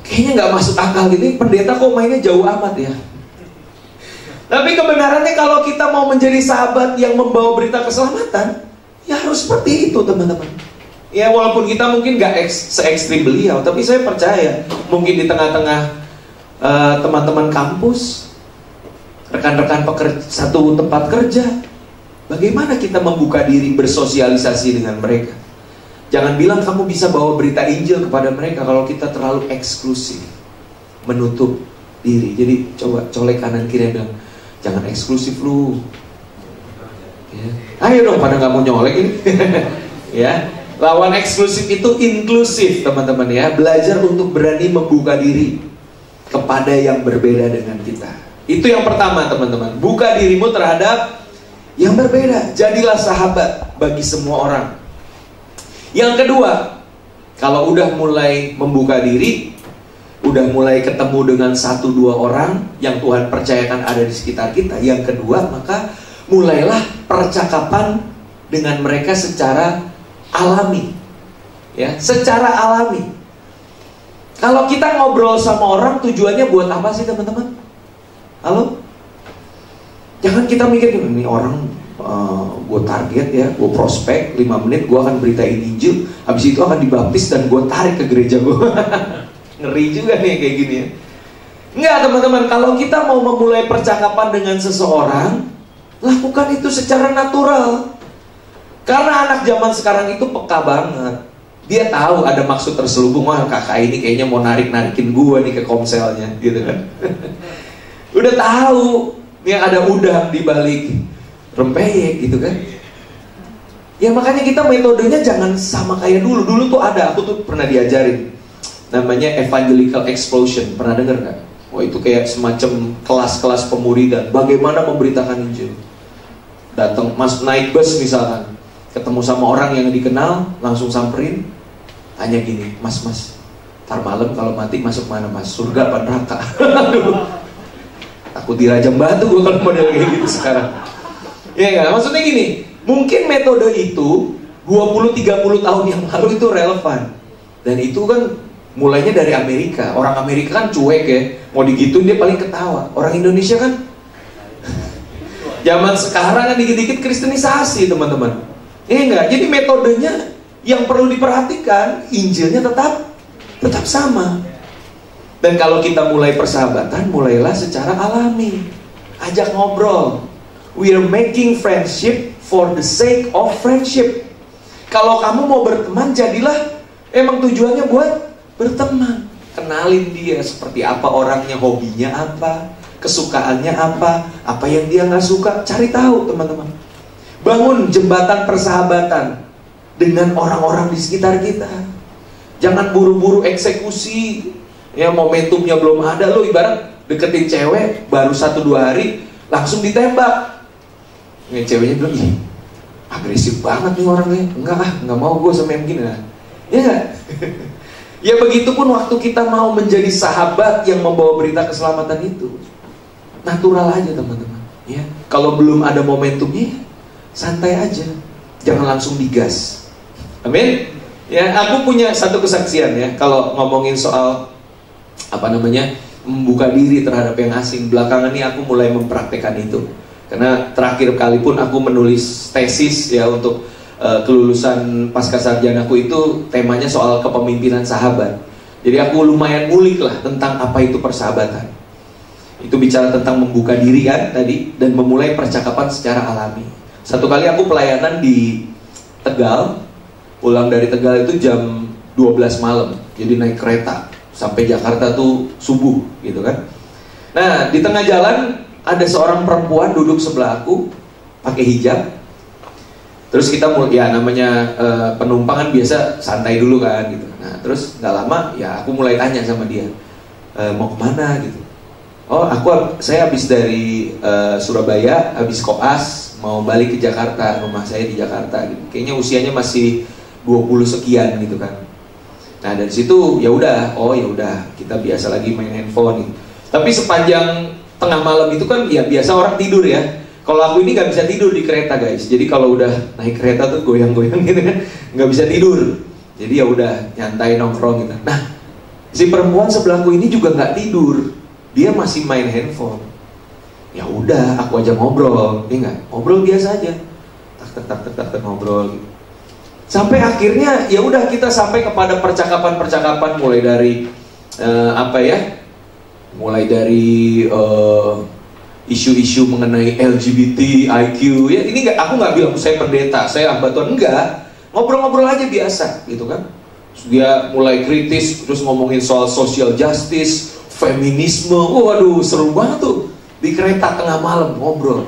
Kayaknya nggak masuk akal gitu, pendeta kok mainnya jauh amat ya. Tapi kebenarannya kalau kita mau menjadi sahabat yang membawa berita keselamatan, ya harus seperti itu, teman-teman. Ya, walaupun kita mungkin gak se-ekstrim beliau, tapi saya percaya mungkin di tengah-tengah teman-teman kampus, rekan-rekan satu tempat kerja. Bagaimana kita membuka diri bersosialisasi dengan mereka? Jangan bilang kamu bisa bawa berita Injil kepada mereka kalau kita terlalu eksklusif, menutup diri. Jadi coba colek kanan kiri dan jangan eksklusif lu. Ya. Ayo dong, pada nggak mau nyolek ini. Ya, lawan eksklusif itu inklusif, teman-teman ya. Belajar untuk berani membuka diri kepada yang berbeda dengan kita. Itu yang pertama, teman-teman. Buka dirimu terhadap yang berbeda. Jadilah sahabat bagi semua orang. Yang kedua, kalau udah mulai membuka diri, udah mulai ketemu dengan 1-2 orang yang Tuhan percayakan ada di sekitar kita. Yang kedua, maka mulailah percakapan dengan mereka secara alami. Ya, secara alami. Kalau kita ngobrol sama orang, tujuannya buat apa sih, teman-teman? Halo? Jangan kita mikir, ini orang gue target ya, gue prospek 5 menit, gue akan beritain Injil, habis itu akan dibaptis dan gue tarik ke gereja gue. Ngeri juga nih kayak gini ya. Enggak, teman-teman, kalau kita mau memulai percakapan dengan seseorang, lakukan itu secara natural. Karena anak zaman sekarang itu peka banget. Dia tahu ada maksud terselubung, wah kakak ini kayaknya mau narik-narikin gue nih ke komselnya, gitu kan. Udah tahu yang ada udang di balik rempeyek, gitu kan. Ya makanya kita metodenya jangan sama kayak dulu. Dulu tuh ada, aku tuh pernah diajarin, namanya evangelical explosion. Pernah dengar gak? Wah, itu kayak semacam kelas-kelas pemuridan, bagaimana memberitakan Injil. Datang, mas naik bus misalkan, ketemu sama orang yang dikenal, langsung samperin, tanya gini, mas, ntar malam kalau mati masuk mana mas? Surga apa neraka? Takut dirajam batu gue kalau model kayak gitu sekarang. Ya nggak? Maksudnya gini, mungkin metode itu 20-30 tahun yang lalu itu relevan. Dan itu kan mulainya dari Amerika. Orang Amerika kan cuek ya, mau digituin dia paling ketawa. Orang Indonesia kan zaman sekarang kan dikit-dikit kristenisasi, teman-teman. Ya enggak? Jadi metodenya yang perlu diperhatikan, Injilnya tetap sama. Dan kalau kita mulai persahabatan, mulailah secara alami. Ajak ngobrol. We are making friendship for the sake of friendship. Kalau kamu mau berteman, jadilah emang tujuannya buat berteman. Kenalin dia seperti apa orangnya, hobinya apa, kesukaannya apa yang dia nggak suka, cari tahu, teman-teman. Bangun jembatan persahabatan dengan orang-orang di sekitar kita. Jangan buru-buru eksekusi. Ya, momentumnya belum ada. Lo ibarat deketin cewek baru 1-2 hari langsung ditembak. Yang ceweknya bilang, ih agresif banget nih orangnya. Enggak mau gue sama yang begini. Ya gak? Ya begitupun waktu kita mau menjadi sahabat yang membawa berita keselamatan itu. Natural aja, teman-teman. Ya, kalau belum ada momentumnya, santai aja, jangan langsung digas. Amin. Ya, aku punya satu kesaksian ya, kalau ngomongin soal membuka diri terhadap yang asing. Belakangan ini aku mulai mempraktekkan itu, karena terakhir kali pun aku menulis tesis ya untuk kelulusan pascasarjanaku itu temanya soal kepemimpinan sahabat. Jadi aku lumayan ngulik lah tentang apa itu persahabatan. Itu bicara tentang membuka diri kan tadi, dan memulai percakapan secara alami. Satu kali aku pelayanan di Tegal, pulang dari Tegal itu jam 12 malam. Jadi naik kereta sampai Jakarta tuh subuh gitu kan. Nah, di tengah jalan ada seorang perempuan duduk sebelah aku pakai hijab. Terus kita ya namanya penumpang kan biasa santai dulu kan gitu. Nah, terus nggak lama ya aku mulai tanya sama dia, mau kemana gitu. Oh, saya habis dari Surabaya, habis koas, mau balik ke Jakarta, rumah saya di Jakarta gitu. Kayaknya usianya masih 20 sekian gitu kan. Nah, dari situ ya udah, kita biasa lagi main handphone gitu. Tapi sepanjang tengah malam itu kan ya biasa orang tidur ya. Kalau aku ini nggak bisa tidur di kereta, guys. Jadi kalau udah naik kereta tuh goyang-goyang gitu kan, nggak bisa tidur. Jadi ya udah nyantai nongkrong gitu. Nah, si perempuan sebelahku ini juga nggak tidur. Dia masih main handphone. Ya udah, aku aja ngobrol, ya nggak? Ngobrol biasa aja, tak ngobrol gitu. Sampai akhirnya ya udah kita sampai kepada percakapan-percakapan mulai dari mulai dari isu-isu mengenai LGBT, IQ. Ya ini aku nggak bilang saya pendeta, saya hamba Tuhan, enggak. Ngobrol-ngobrol aja biasa, gitu kan. Terus dia mulai kritis, terus ngomongin soal social justice, feminisme. Waduh, seru banget tuh di kereta tengah malam ngobrol.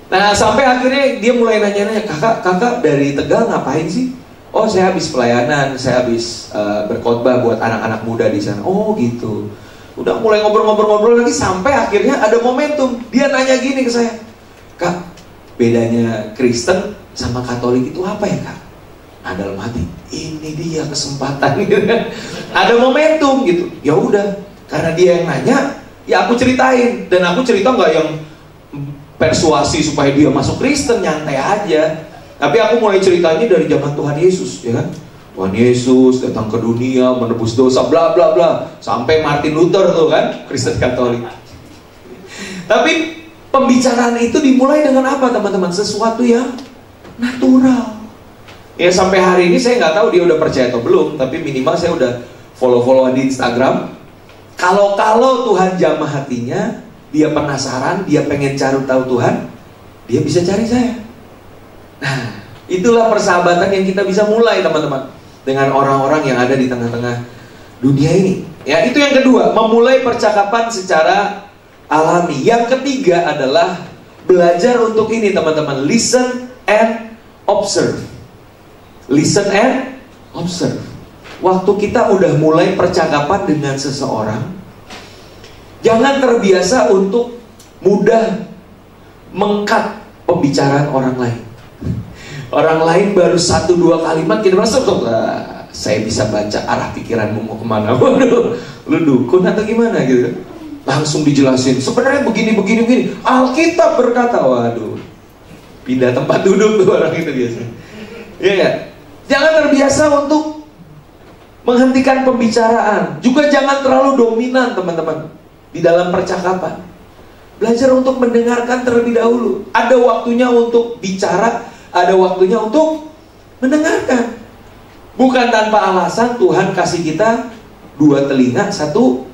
Nah, sampai akhirnya dia mulai nanya-nanya, kakak dari Tegal ngapain sih? Oh, saya habis pelayanan, saya habis berkhotbah buat anak-anak muda di sana. Oh, gitu. Udah mulai ngobrol-ngobrol lagi sampai akhirnya ada momentum. Dia nanya gini ke saya, Kak, bedanya Kristen sama Katolik itu apa ya, Kak? Nah, dalam hati, ini dia kesempatan gitu kan. Ada momentum gitu. Ya udah, karena dia yang nanya, ya aku ceritain. Dan aku cerita nggak yang persuasi supaya dia masuk Kristen, nyantai aja. Tapi aku mulai ceritanya dari zaman Tuhan Yesus, ya kan? Tuhan Yesus datang ke dunia menebus dosa, bla bla bla, sampai Martin Luther tuh kan, Kristen Katolik. Tapi pembicaraan itu dimulai dengan apa, teman-teman? Sesuatu yang natural. Ya sampai hari ini saya nggak tahu dia udah percaya atau belum, tapi minimal saya udah follow-followan di Instagram. Kalau Tuhan jamah hatinya, dia penasaran, dia pengen cari tahu Tuhan, dia bisa cari saya. Nah, itulah persahabatan yang kita bisa mulai, teman-teman, dengan orang-orang yang ada di tengah-tengah dunia ini. Ya, itu yang kedua, memulai percakapan secara alami. Yang ketiga adalah belajar untuk ini, teman-teman, listen and observe. Listen and observe. Waktu kita udah mulai percakapan dengan seseorang, jangan terbiasa untuk mudah mengkat pembicaraan orang lain. Orang lain baru 1-2 kalimat kita masuk, saya bisa baca arah pikiranmu mau kemana. Waduh, lu dukun atau gimana gitu. Langsung dijelasin, sebenarnya begini. Alkitab berkata, waduh, pindah tempat duduk tuh orang itu biasanya. Iya ya. Jangan terbiasa untuk menghentikan pembicaraan. Juga jangan terlalu dominan, teman-teman, di dalam percakapan. Belajar untuk mendengarkan terlebih dahulu. Ada waktunya untuk bicara, ada waktunya untuk mendengarkan. Bukan tanpa alasan Tuhan kasih kita 2 telinga, 1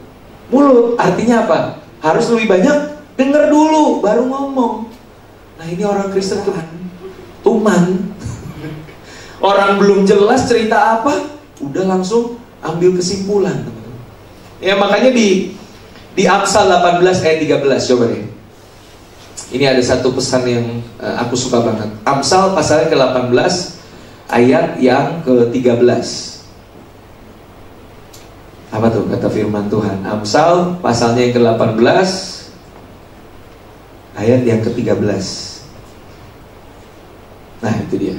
mulut. Artinya apa? Harus lebih banyak dengar dulu, baru ngomong. Nah, ini orang Kristen tuman. Orang belum jelas cerita apa, udah langsung ambil kesimpulan, teman-teman. Ya makanya di Amsal 18 ayat 13, coba deh. Ini ada satu pesan yang aku suka banget. Amsal pasalnya ke-18 ayat yang ke-13. Apa tuh kata firman Tuhan? Amsal pasalnya yang ke-18 ayat yang ke-13. Nah, itu dia.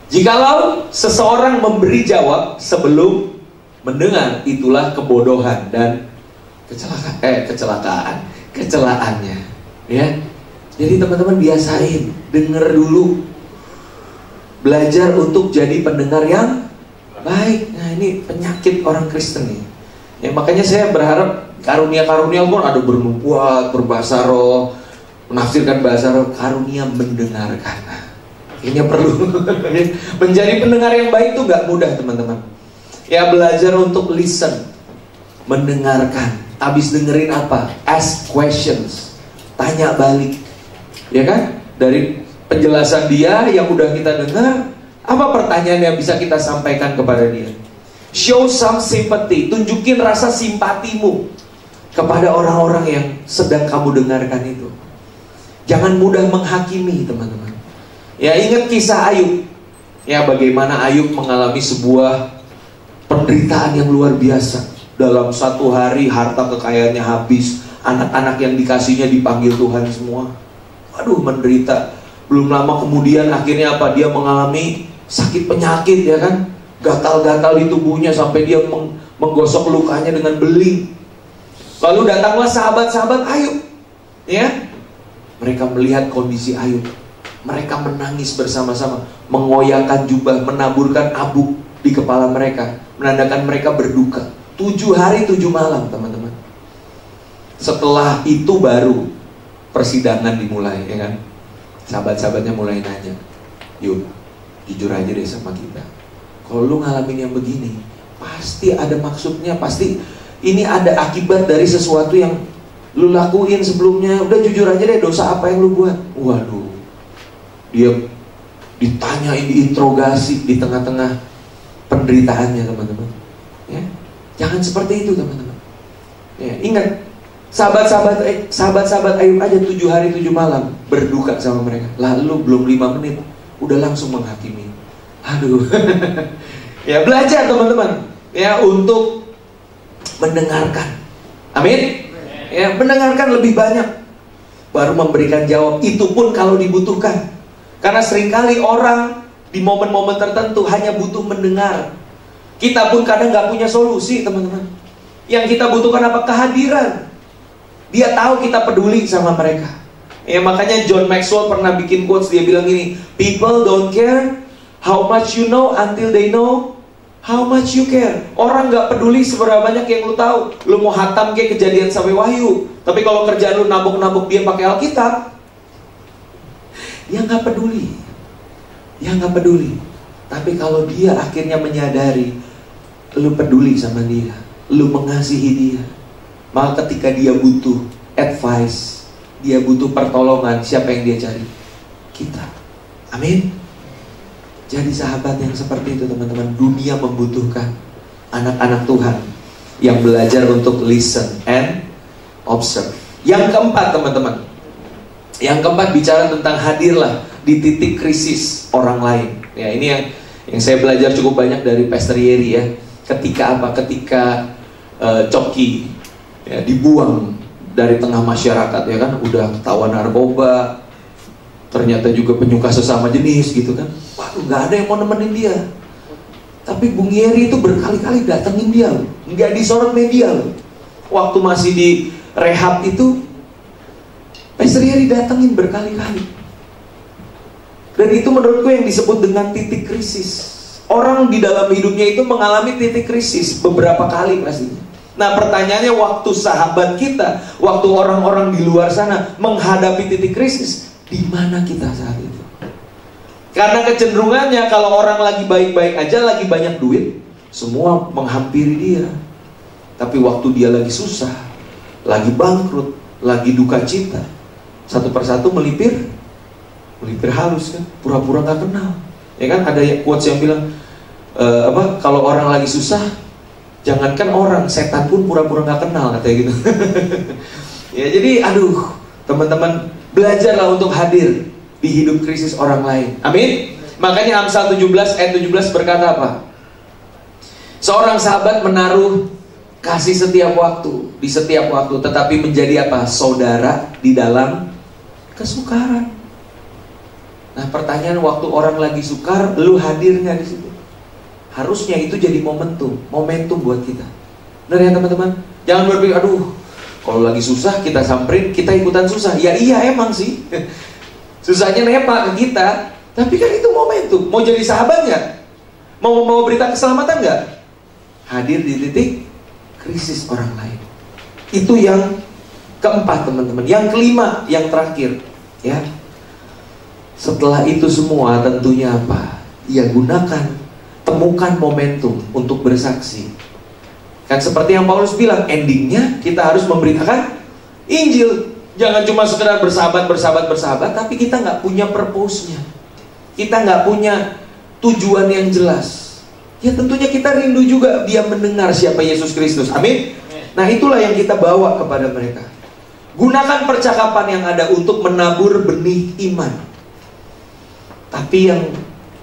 Jikalau seseorang memberi jawab sebelum mendengar, itulah kebodohan dan kecelaannya. Ya. Jadi teman-teman biasain, dengar dulu. Belajar untuk jadi pendengar yang baik. Nah, ini penyakit orang Kristen nih. Ya, makanya saya berharap karunia-karunia pun ada bernubuat, berbahasa roh, menafsirkan bahasa roh, karunia mendengarkan. Ini perlu. Menjadi pendengar yang baik itu gak mudah, teman-teman. Ya, belajar untuk listen, mendengarkan. Habis dengerin apa? Ask questions, tanya balik. Ya kan? Dari penjelasan dia yang udah kita dengar, apa pertanyaan yang bisa kita sampaikan kepada dia? Show some sympathy, tunjukin rasa simpatimu kepada orang-orang yang sedang kamu dengarkan itu. Jangan mudah menghakimi, teman-teman. Ya, ingat kisah Ayub. Ya, bagaimana Ayub mengalami sebuah penderitaan yang luar biasa. Dalam 1 hari harta kekayaannya habis, anak-anak yang dikasihnya dipanggil Tuhan semua. Waduh, menderita. Belum lama kemudian akhirnya apa? Dia mengalami sakit penyakit, ya kan? Gatal-gatal di tubuhnya sampai dia menggosok lukanya dengan beling. Lalu datanglah sahabat-sahabat Ayub. Ya, mereka melihat kondisi Ayub. Mereka menangis bersama-sama, mengoyakkan jubah, menaburkan abu di kepala mereka, menandakan mereka berduka. 7 hari 7 malam, teman-teman. Setelah itu baru persidangan dimulai, ya kan? Sahabat-sahabatnya mulai nanya, "Yuk, jujur aja deh sama kita. Kalau lu ngalamin yang begini, pasti ada maksudnya, pasti ini ada akibat dari sesuatu yang lu lakuin sebelumnya. Udah jujur aja deh, dosa apa yang lu buat. Waduh, dia ditanyain, diinterogasi di tengah-tengah penderitaannya, teman-teman. Ya, jangan seperti itu, teman-teman. Ya, ingat, sahabat-sahabat Ayub aja 7 hari 7 malam berduka sama mereka. Lalu belum 5 menit udah langsung menghakimi. Aduh. Ya, belajar teman-teman ya untuk mendengarkan. Amin. Ya, mendengarkan lebih banyak baru memberikan jawab. Itu pun kalau dibutuhkan. Karena seringkali orang di momen-momen tertentu hanya butuh mendengar. Kita pun kadang gak punya solusi, teman-teman. Yang kita butuhkan apa? Kehadiran. Dia tahu kita peduli sama mereka. Ya, makanya John Maxwell pernah bikin quotes. Dia bilang gini, people don't care how much you know until they know how much you care. Orang gak peduli seberapa banyak yang lu tahu. Lu mau hatam kayak Kejadian sampai Wahyu, tapi kalau kerjaan lu nabok-nabok dia pakai Alkitab, dia gak peduli. Dia gak peduli. Tapi kalau dia akhirnya menyadari lu peduli sama dia, lu mengasihi dia, maka ketika dia butuh advice, dia butuh pertolongan, siapa yang dia cari? Kita. Amin. Jadi sahabat yang seperti itu, teman-teman. Dunia membutuhkan anak-anak Tuhan yang belajar untuk listen and observe. Yang keempat, teman-teman, yang keempat bicara tentang hadirlah di titik krisis orang lain. Ya, ini yang saya belajar cukup banyak dari Pastor Yeri ya. Ketika apa? Ketika Coki ya, dibuang dari tengah masyarakat, ya kan, udah ketahuan narkoba, ternyata juga penyuka sesama jenis gitu kan. Waduh, nggak ada yang mau nemenin dia. Tapi Bung Yeri itu berkali-kali datengin dia loh. Nggak disorot media loh. Waktu masih di rehab itu, Pastor Yeri datengin berkali-kali. Dan itu menurutku yang disebut dengan titik krisis. Orang di dalam hidupnya itu mengalami titik krisis beberapa kali pastinya. Nah, pertanyaannya, waktu sahabat kita, waktu orang-orang di luar sana menghadapi titik krisis, di mana kita saat itu? Karena kecenderungannya kalau orang lagi baik-baik aja, lagi banyak duit, semua menghampiri dia. Tapi waktu dia lagi susah, lagi bangkrut, lagi duka cita, satu persatu melipir halus kan, pura-pura gak kenal. Ya kan, ada quotes yang bilang kalau orang lagi susah, jangankan orang, setan pun pura-pura gak kenal, katanya gitu. Ya, jadi aduh, teman-teman, belajarlah untuk hadir di hidup krisis orang lain. Amin. Makanya Amsal 17 ayat 17 berkata apa? Seorang sahabat menaruh kasih setiap waktu, di setiap waktu, tetapi menjadi apa? Saudara di dalam kesukaran. Nah, pertanyaan, waktu orang lagi sukar, lu hadir nggak di situ? Harusnya itu jadi momentum buat kita. Benar ya, teman-teman? Jangan berpikir, aduh, kalau lagi susah kita samperin, kita ikutan susah. Ya iya emang sih. Susahnya nepa ke kita, tapi kan itu momentum. Mau jadi sahabat nggak? Mau berita keselamatan nggak? Hadir di titik krisis orang lain. Itu yang keempat, teman-teman. Yang kelima, yang terakhir, ya. Setelah itu semua tentunya apa? Ya, temukan momentum untuk bersaksi. Kan seperti yang Paulus bilang, endingnya kita harus memberitakan Injil. Jangan cuma sekedar bersahabat, tapi kita nggak punya purpose-nya. Kita nggak punya tujuan yang jelas. Ya, tentunya kita rindu juga dia mendengar siapa Yesus Kristus. Amin. Nah, itulah yang kita bawa kepada mereka. Gunakan percakapan yang ada untuk menabur benih iman. Tapi yang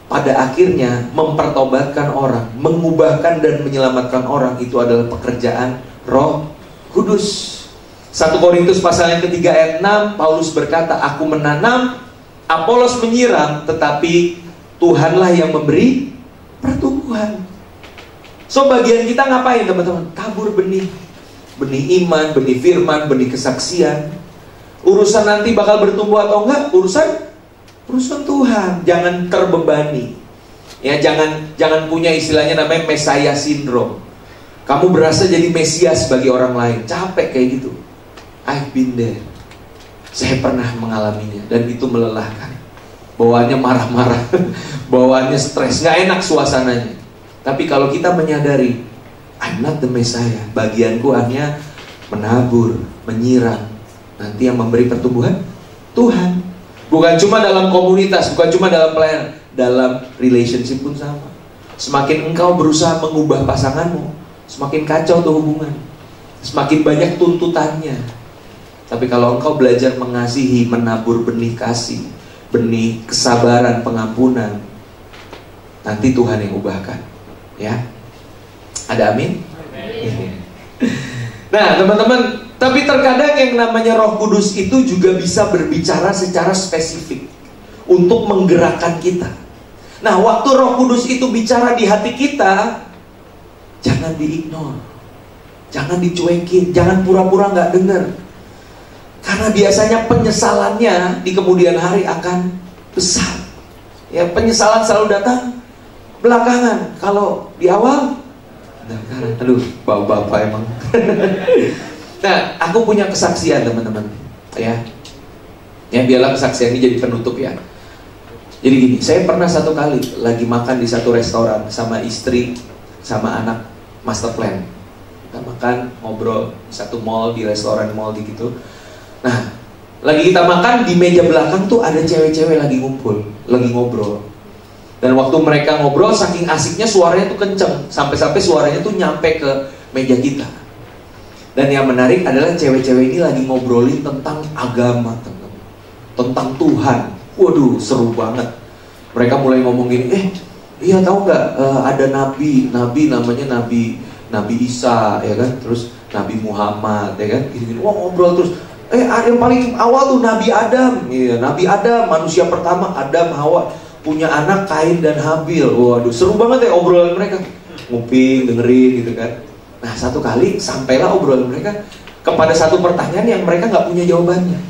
pada akhirnya mempertobatkan orang, mengubahkan dan menyelamatkan orang, itu adalah pekerjaan Roh Kudus. 1 Korintus pasal yang ketiga ayat 6, Paulus berkata, aku menanam, Apolos menyiram, tetapi Tuhanlah yang memberi pertumbuhan. So, bagian kita ngapain, teman-teman? Tabur benih. Benih iman, benih firman, benih kesaksian. Urusan nanti bakal bertumbuh atau enggak, urusan Tuhan. Jangan terbebani. Ya, jangan punya istilahnya namanya Mesias syndrome. Kamu berasa jadi Mesias bagi orang lain. Capek kayak gitu. I've been there. Saya pernah mengalaminya dan itu melelahkan. Bawaannya marah-marah, bawaannya stres, nggak enak suasananya. Tapi kalau kita menyadari I'm not the Messiah. Bagianku hanya menabur, menyiram. Nanti yang memberi pertumbuhan Tuhan. Bukan cuma dalam komunitas, bukan cuma dalam pelayanan, dalam relationship pun sama. Semakin engkau berusaha mengubah pasanganmu, semakin kacau tuh hubungan, semakin banyak tuntutannya. Tapi kalau engkau belajar mengasihi, menabur benih kasih, benih kesabaran, pengampunan, nanti Tuhan yang ubahkan. Ya, ada amin? Nah teman-teman, tapi terkadang yang namanya Roh Kudus itu juga bisa berbicara secara spesifik untuk menggerakkan kita. Nah waktu Roh Kudus itu bicara di hati kita, jangan diignore, jangan dicuekin, jangan pura-pura gak dengar. Karena biasanya penyesalannya di kemudian hari akan besar. Ya, penyesalan selalu datang belakangan. Kalau di awal, aduh, bau bapak emang. Nah, aku punya kesaksian teman-teman, ya. Ya, biarlah kesaksian ini jadi penutup ya. Jadi gini, saya pernah satu kali lagi makan di satu restoran sama istri, sama anak, master plan. Kita makan, ngobrol di satu mall, di restoran mall gitu. Nah, lagi kita makan, di meja belakang tuh ada cewek-cewek lagi ngumpul, lagi ngobrol. Dan waktu mereka ngobrol, saking asiknya suaranya tuh kenceng, sampai-sampai suaranya tuh nyampe ke meja kita. Dan yang menarik adalah cewek-cewek ini lagi ngobrolin tentang agama, tentang Tuhan. Waduh, seru banget. Mereka mulai ngomong gini, iya tahu nggak, ada nabi namanya Nabi Isa, ya kan? Terus Nabi Muhammad, ya kan? Gini-gini, wah ngobrol terus. Yang paling awal tuh Nabi Adam, iya, Nabi Adam, manusia pertama, Adam, Hawa, punya anak Kain dan Habil. Waduh, seru banget ya obrolan mereka. Nguping, dengerin gitu kan. Nah satu kali sampailah obrolan mereka kepada satu pertanyaan yang mereka nggak punya jawabannya.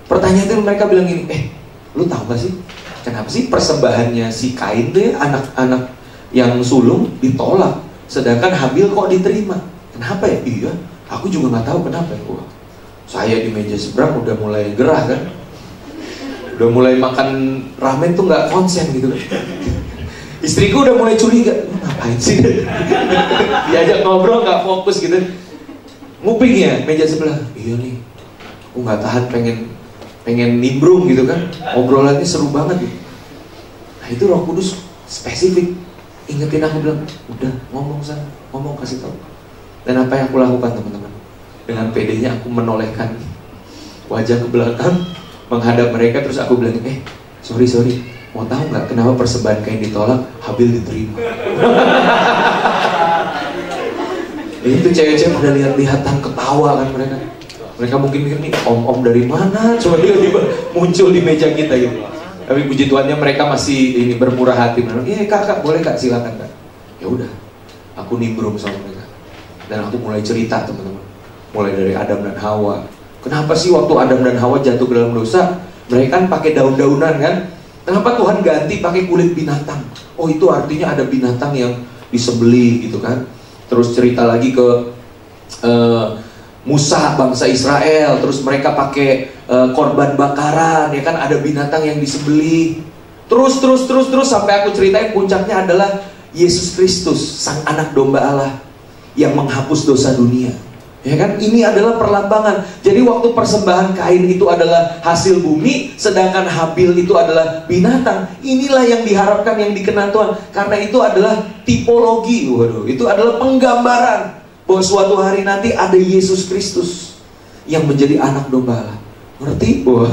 Pertanyaan itu mereka bilang gini, lu tahu gak sih kenapa sih persembahannya si Kain tuh ya, anak-anak yang sulung ditolak, sedangkan Habil kok diterima? Kenapa ya? Iya, aku juga nggak tahu kenapa ya. Wah, saya di meja seberang udah mulai gerah kan, udah mulai makan ramen tuh nggak konsen gitu kan. Istriku udah mulai curiga, ngapain sih? Diajak ngobrol nggak fokus gitu. Nguping ya meja sebelah. Iya nih, aku nggak tahan pengen nimbrung gitu kan. Obrolannya seru banget gitu. Nah itu Roh Kudus spesifik ingetin aku, bilang, udah ngomong sana, ngomong, kasih tahu. Dan apa yang aku lakukan teman-teman? Dengan pedenya aku menolehkan wajah ke belakang, menghadap mereka, terus aku bilang, sorry, mau tahu nggak kenapa persembahan Kain ditolak, Habil diterima? Itu cewek-cewek pada lihat-lihatan, ketawa kan mereka. Mereka mungkin mikir nih, om-om dari mana? Coba tiba-tiba muncul di meja kita gitu. Tapi puji Tuhannya mereka masih ini bermurah hati. Iya kak, boleh kak, silakan kak. Ya udah, aku nimbrung sama mereka. Dan aku mulai cerita teman-teman. Mulai dari Adam dan Hawa. Kenapa sih waktu Adam dan Hawa jatuh ke dalam dosa, mereka kan pakai daun-daunan kan? Kenapa Tuhan ganti pakai kulit binatang? Oh itu artinya ada binatang yang disembelih gitu kan. Terus cerita lagi ke Musa, bangsa Israel. Terus mereka pakai korban bakaran, ya kan, ada binatang yang disembelih. Terus sampai aku ceritain puncaknya adalah Yesus Kristus, sang anak domba Allah yang menghapus dosa dunia. Ya kan, ini adalah perlambangan. Jadi waktu persembahan Kain itu adalah hasil bumi, sedangkan Habil itu adalah binatang. Inilah yang diharapkan, yang dikenal Tuhan. Karena itu adalah tipologi, waduh, itu adalah penggambaran bahwa suatu hari nanti ada Yesus Kristus yang menjadi anak domba Allah. Ngerti? Wah,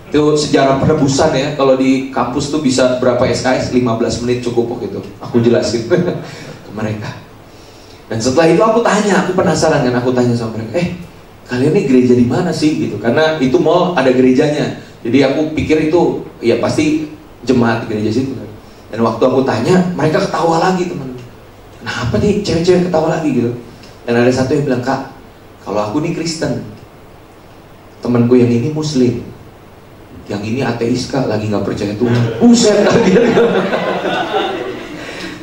itu sejarah penebusan ya. Kalau di kampus tuh bisa berapa SKS? 15 menit cukup kok itu. Aku jelasin ke mereka. Dan setelah itu aku tanya, aku penasaran kan, aku tanya sama mereka, kalian ini gereja di mana sih gitu? Karena itu mall ada gerejanya. Jadi aku pikir itu ya pasti jemaat di gereja situ kan. Dan waktu aku tanya, mereka ketawa lagi teman. Kenapa nih cewek-cewek ketawa lagi gitu? Dan ada satu yang bilang, kak, kalau aku nih Kristen, temanku yang ini Muslim, yang ini ateis kak, lagi nggak percaya Tuhan. Buset kak dia.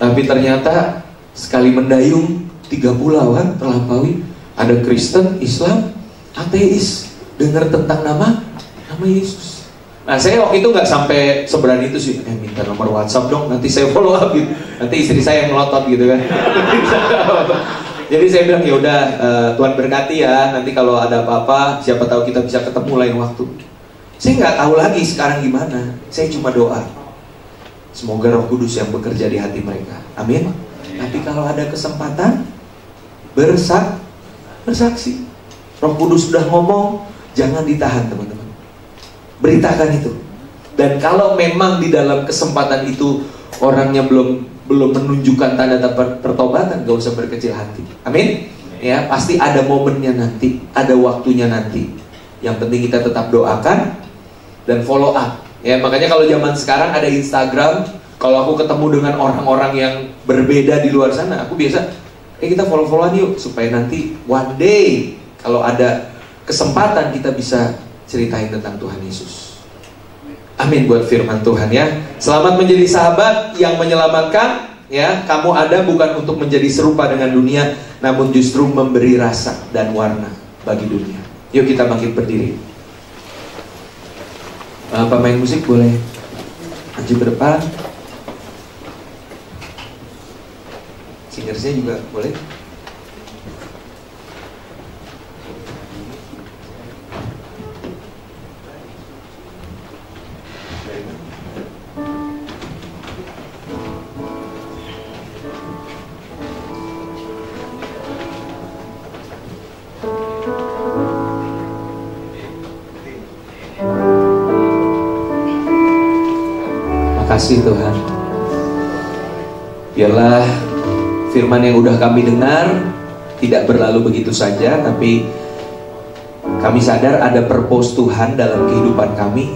Tapi ternyata sekali mendayung 3 pulau kan terlampaui, ada Kristen, Islam, ateis, dengar tentang nama Yesus. Nah saya waktu itu nggak sampai seberani itu sih, minta nomor WhatsApp dong, nanti saya follow up gitu. Nanti istri saya yang melotot gitu kan. Jadi saya bilang ya udah, Tuhan berkati ya, nanti kalau ada apa-apa siapa tahu kita bisa ketemu lain waktu. Saya nggak tahu lagi sekarang gimana. Saya cuma doa, semoga Roh Kudus yang bekerja di hati mereka. Amin. Tapi kalau ada kesempatan bersaksi. Roh Kudus sudah ngomong, jangan ditahan teman-teman. Beritakan itu. Dan kalau memang di dalam kesempatan itu orangnya belum menunjukkan tanda pertobatan, gak usah berkecil hati. Amin. Ya, pasti ada momennya nanti, ada waktunya nanti. Yang penting kita tetap doakan dan follow up. Ya, makanya kalau zaman sekarang ada Instagram, kalau aku ketemu dengan orang-orang yang berbeda di luar sana, aku biasa, kita follow-followan yuk, supaya nanti one day kalau ada kesempatan kita bisa ceritain tentang Tuhan Yesus. Amin buat firman Tuhan ya. Selamat menjadi sahabat yang menyelamatkan ya. Kamu ada bukan untuk menjadi serupa dengan dunia, namun justru memberi rasa dan warna bagi dunia. Yuk kita bangkit berdiri. Pemain musik boleh maju ke depan. Singersnya juga boleh. Makasih Tuhan. Biarlah firman yang udah kami dengar tidak berlalu begitu saja, tapi kami sadar ada purpose Tuhan dalam kehidupan kami,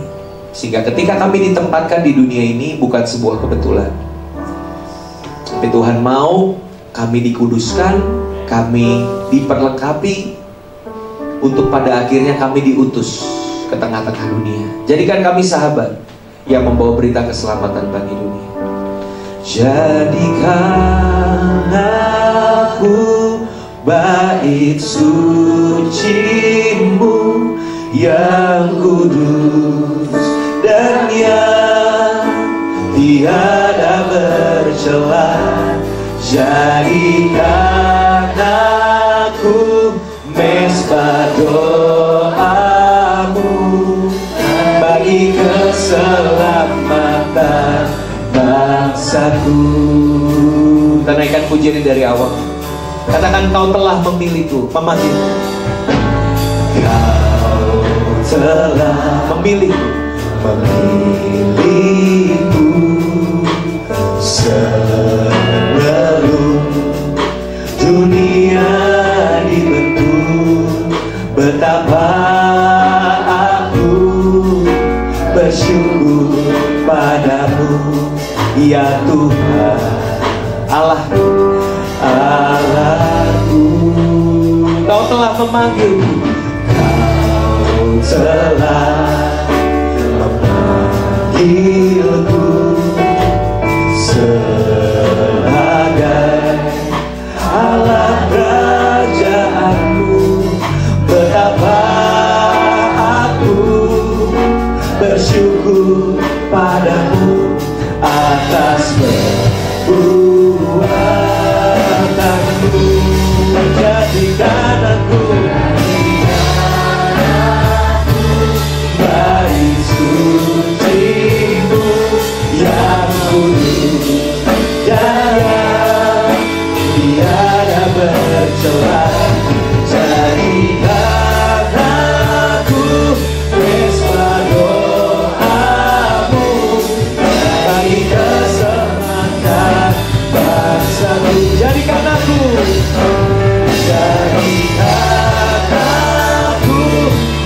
sehingga ketika kami ditempatkan di dunia ini bukan sebuah kebetulan, tapi Tuhan mau kami dikuduskan, kami diperlengkapi untuk pada akhirnya kami diutus ke tengah-tengah dunia. Jadikan kami sahabat yang membawa berita keselamatan bagi dunia. Jadikan aku bait suci-Mu yang kudus dan yang tiada bercela. Jadikan aku mesbah doa-Mu bagi keselamatan bangsaku. Kita naikkan pujian dari awal. Katakan, Kau telah memilihku, memanggil. Kau telah memilihku, sebelum dunia dibentuk. Betapa aku bersyukur padamu, ya Tuhan Allahku, Allahku. Kau telah memanggilku, Kau telah memanggilku sebagai Allah kerajaanmu. Betapa aku bersyukur padamu atas perbuatanmu. Jadikan aku bait suci-Mu yang kudus dan yang tiada bercela. Jadikan aku mesbah doa-Mu bagi keselamatan bangsaku. Jadikan aku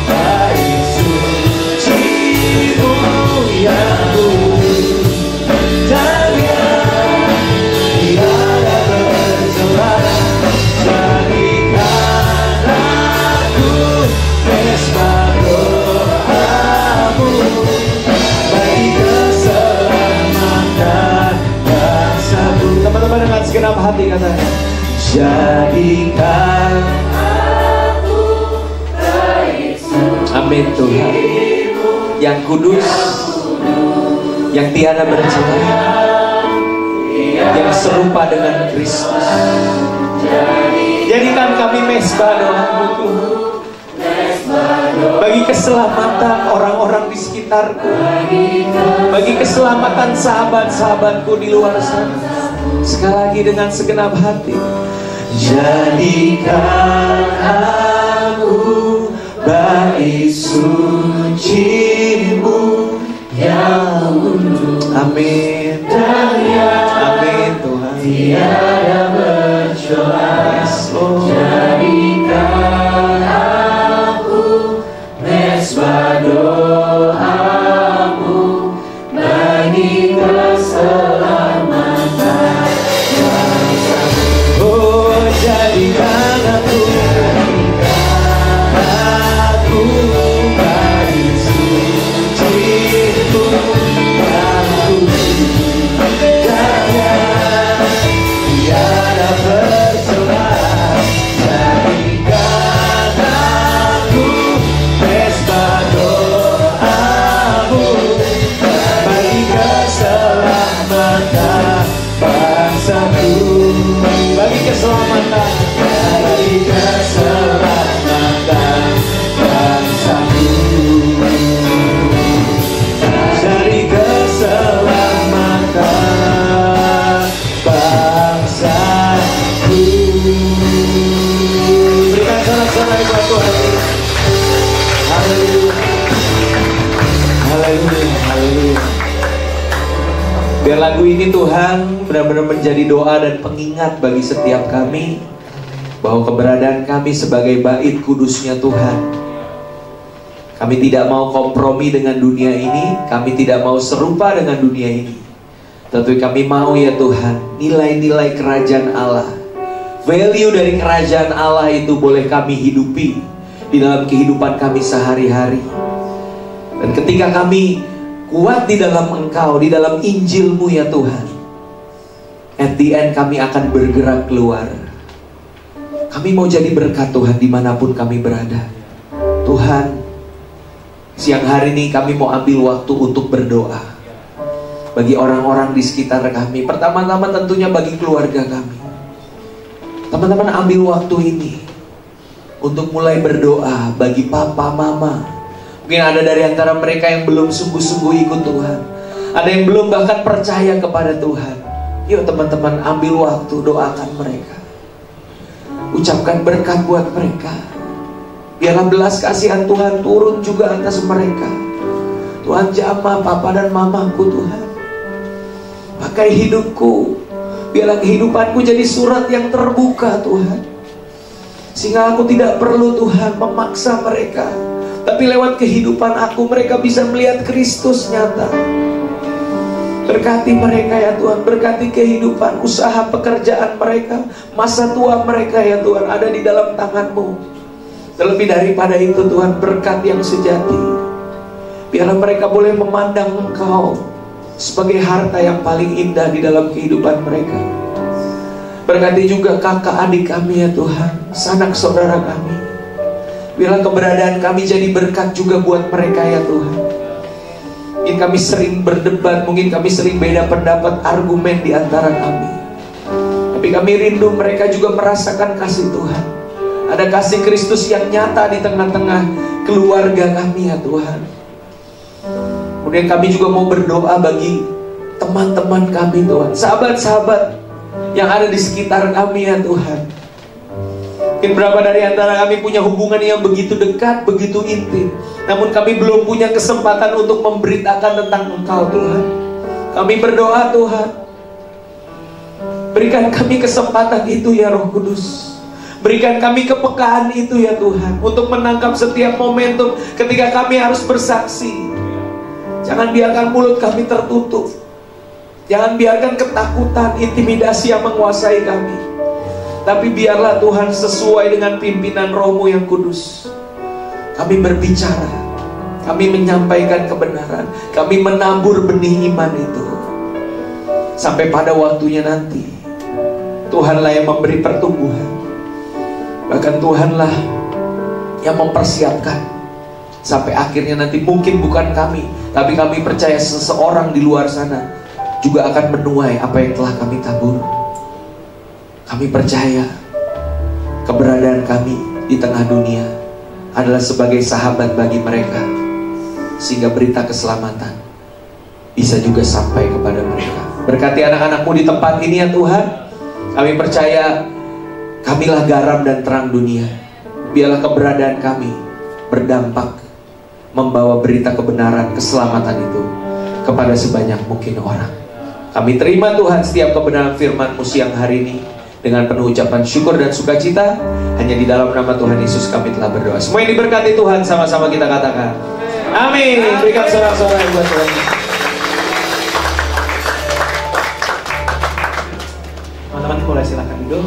bait suci-Mu yang kudus dan yang tiada bercela. Jadikan aku mesbah doa-Mu bagi keselamatan bangsaku. Teman-teman dengan segenap hati katanya, jadikan aku bait suci-Mu. Amin Tuhan. yang kudus, yang tiada bercelah, yang serupa dengan Kristus. Jadikan kami mesbah doa-Mu Tuhan, bagi keselamatan orang-orang di sekitarku, bagi keselamatan sahabat-sahabatku di luar sana. Sekali lagi dengan segenap hati, jadikan aku bait suci-Mu yang undur. Amin. Amin Tuhan. Tiada bercelah. Jadikan aku mesbah doa-Mu bagi keselamatan. Oh, jadikan aku bait suci-Mu yang kudus, tiada bercelah. Jadikan aku mesbah doa-Mu bagi keselamatan bangsaku, bagi keselamatan, bagi keselamatan bangsaku, dari keselamatan bangsaku. Berikan sorak-sorai buat Tuhan. Haleluya, haleluya, haleluya. Biar lagu ini Tuhan benar-benar menjadi doa dan pengingat bagi setiap kami, bahwa keberadaan kami sebagai bait kudusnya Tuhan. Kami tidak mau kompromi dengan dunia ini, kami tidak mau serupa dengan dunia ini. Tentu kami mau ya Tuhan, nilai-nilai kerajaan Allah, value dari kerajaan Allah itu boleh kami hidupi di dalam kehidupan kami sehari-hari. Dan ketika kami kuat di dalam Engkau, di dalam Injil-Mu ya Tuhan, at the end kami akan bergerak keluar. Kami mau jadi berkat Tuhan dimanapun kami berada. Tuhan, siang hari ini kami mau ambil waktu untuk berdoa bagi orang-orang di sekitar kami. Pertama-tama tentunya bagi keluarga kami. Teman-teman ambil waktu ini untuk mulai berdoa bagi papa, mama. Mungkin ada dari antara mereka yang belum sungguh-sungguh ikut Tuhan, ada yang belum bahkan percaya kepada Tuhan. Yuk teman-teman ambil waktu, doakan mereka, ucapkan berkat buat mereka. Biarlah belas kasihan Tuhan turun juga atas mereka. Tuhan jamah papa dan mamaku Tuhan. Pakai hidupku, biarlah kehidupanku jadi surat yang terbuka Tuhan, sehingga aku tidak perlu Tuhan memaksa mereka, tapi lewat kehidupan aku mereka bisa melihat Kristus nyata. Berkati mereka ya Tuhan, berkati kehidupan, usaha, pekerjaan mereka, masa tua mereka ya Tuhan, ada di dalam tangan-Mu. Terlebih daripada itu Tuhan, berkat yang sejati. Biarlah mereka boleh memandang Engkau sebagai harta yang paling indah di dalam kehidupan mereka. Berkati juga kakak adik kami ya Tuhan, sanak saudara kami. Biarlah keberadaan kami jadi berkat juga buat mereka ya Tuhan. Mungkin kami sering berdebat, mungkin kami sering beda pendapat, argumen di antara kami, tapi kami rindu mereka juga merasakan kasih Tuhan. Ada kasih Kristus yang nyata di tengah-tengah keluarga kami ya Tuhan. Kemudian kami juga mau berdoa bagi teman-teman kami Tuhan, sahabat-sahabat yang ada di sekitar kami ya Tuhan. Mungkin berapa dari antara kami punya hubungan yang begitu dekat, begitu intim, namun kami belum punya kesempatan untuk memberitakan tentang Engkau Tuhan. Kami berdoa Tuhan, berikan kami kesempatan itu ya Roh Kudus. Berikan kami kepekaan itu ya Tuhan, untuk menangkap setiap momentum ketika kami harus bersaksi. Jangan biarkan mulut kami tertutup. Jangan biarkan ketakutan, intimidasi yang menguasai kami. Tapi biarlah Tuhan sesuai dengan pimpinan Roh-Mu yang kudus, kami berbicara, kami menyampaikan kebenaran, kami menabur benih iman itu. Sampai pada waktunya nanti, Tuhanlah yang memberi pertumbuhan. Bahkan Tuhanlah yang mempersiapkan Sampai akhirnya nanti mungkin bukan kami, tapi kami percaya seseorang di luar sana juga akan menuai apa yang telah kami tabur. Kami percaya keberadaan kami di tengah dunia adalah sebagai sahabat bagi mereka, sehingga berita keselamatan bisa juga sampai kepada mereka. Berkati anak-anakmu di tempat ini ya Tuhan. Kami percaya kamilah garam dan terang dunia. Biarlah keberadaan kami berdampak, membawa berita kebenaran, keselamatan itu kepada sebanyak mungkin orang. Kami terima Tuhan setiap kebenaran firman-Mu siang hari ini dengan penuh ucapan syukur dan sukacita. Hanya di dalam nama Tuhan Yesus kami telah berdoa. Semua yang diberkati Tuhan, sama-sama kita katakan amin. Berikan sorak-sorai yang buat Tuhan. Teman-teman boleh silakan duduk.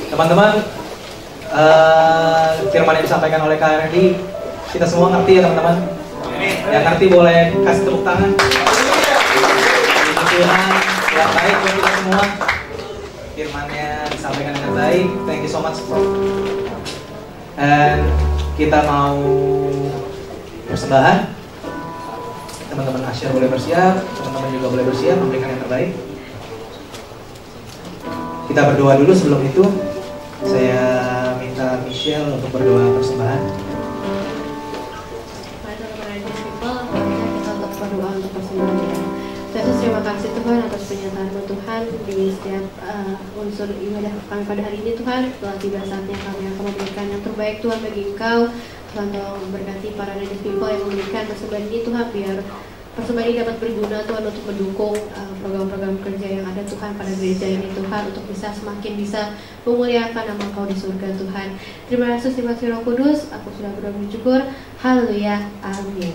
Teman-teman, firman yang disampaikan oleh Kak Randy, kita semua ngerti ya teman-teman. Yang ngerti boleh kasih tepuk tangan. Tuhan yang baik buat kita semua. Firmannya disampaikan dengan baik. Thank you so much. Dan kita mau persembahan. Teman-teman Asyar boleh bersiap, teman-teman juga boleh bersiap memberikan yang terbaik. Kita berdoa dulu sebelum itu. Saya minta Michelle untuk berdoa persembahan. Kita untuk berdoa untuk persembahan ya. Yesus, terima kasih Tuhan atas pernyataan-Mu Tuhan di setiap unsur ibadah kami pada hari ini Tuhan. Telah tiba saatnya kami akan memberikan yang terbaik Tuhan bagi Engkau. Tuhan tolong berkati para Redeemed People yang memberikan persembahan ini Tuhan, biar persembahan ini dapat berguna Tuhan untuk mendukung program-program kerja yang ada Tuhan pada gereja ini Tuhan, untuk bisa semakin bisa memuliakan nama Engkau di surga Tuhan. Terima kasih, terima kasih Roh Kudus. Aku sudah berdoa bersyukur. Haleluya, amin.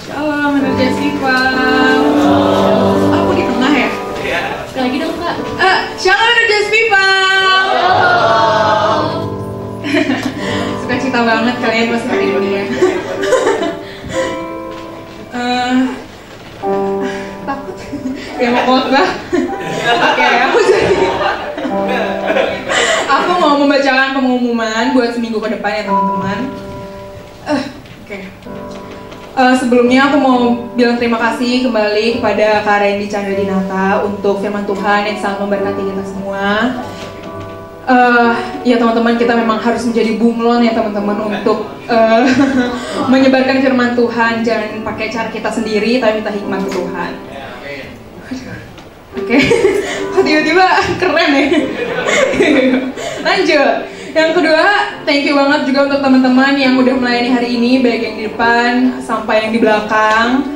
Shalom, Energetic People. Aku di tengah ya? Iya. Sekali lagi dong Kak. Shalom, Energetic People. Suka cita banget kalian pas hari ini ya. Takut. Kayak mau khotbah. Oke, aku mau membacakan pengumuman buat seminggu ke depan ya teman-teman. Oke. Sebelumnya aku mau bilang terima kasih kembali kepada Kak Randy Chandra Dinata untuk firman Tuhan yang sangat memberkati kita semua. Ya teman-teman, kita memang harus menjadi bunglon ya teman-teman untuk menyebarkan firman Tuhan. Jangan pakai cara kita sendiri, tapi minta hikmat ke Tuhan. Oke. Kok tiba-tiba keren ya. Lanjut. Yang kedua, thank you banget juga untuk teman-teman yang udah melayani hari ini, baik yang di depan sampai yang di belakang.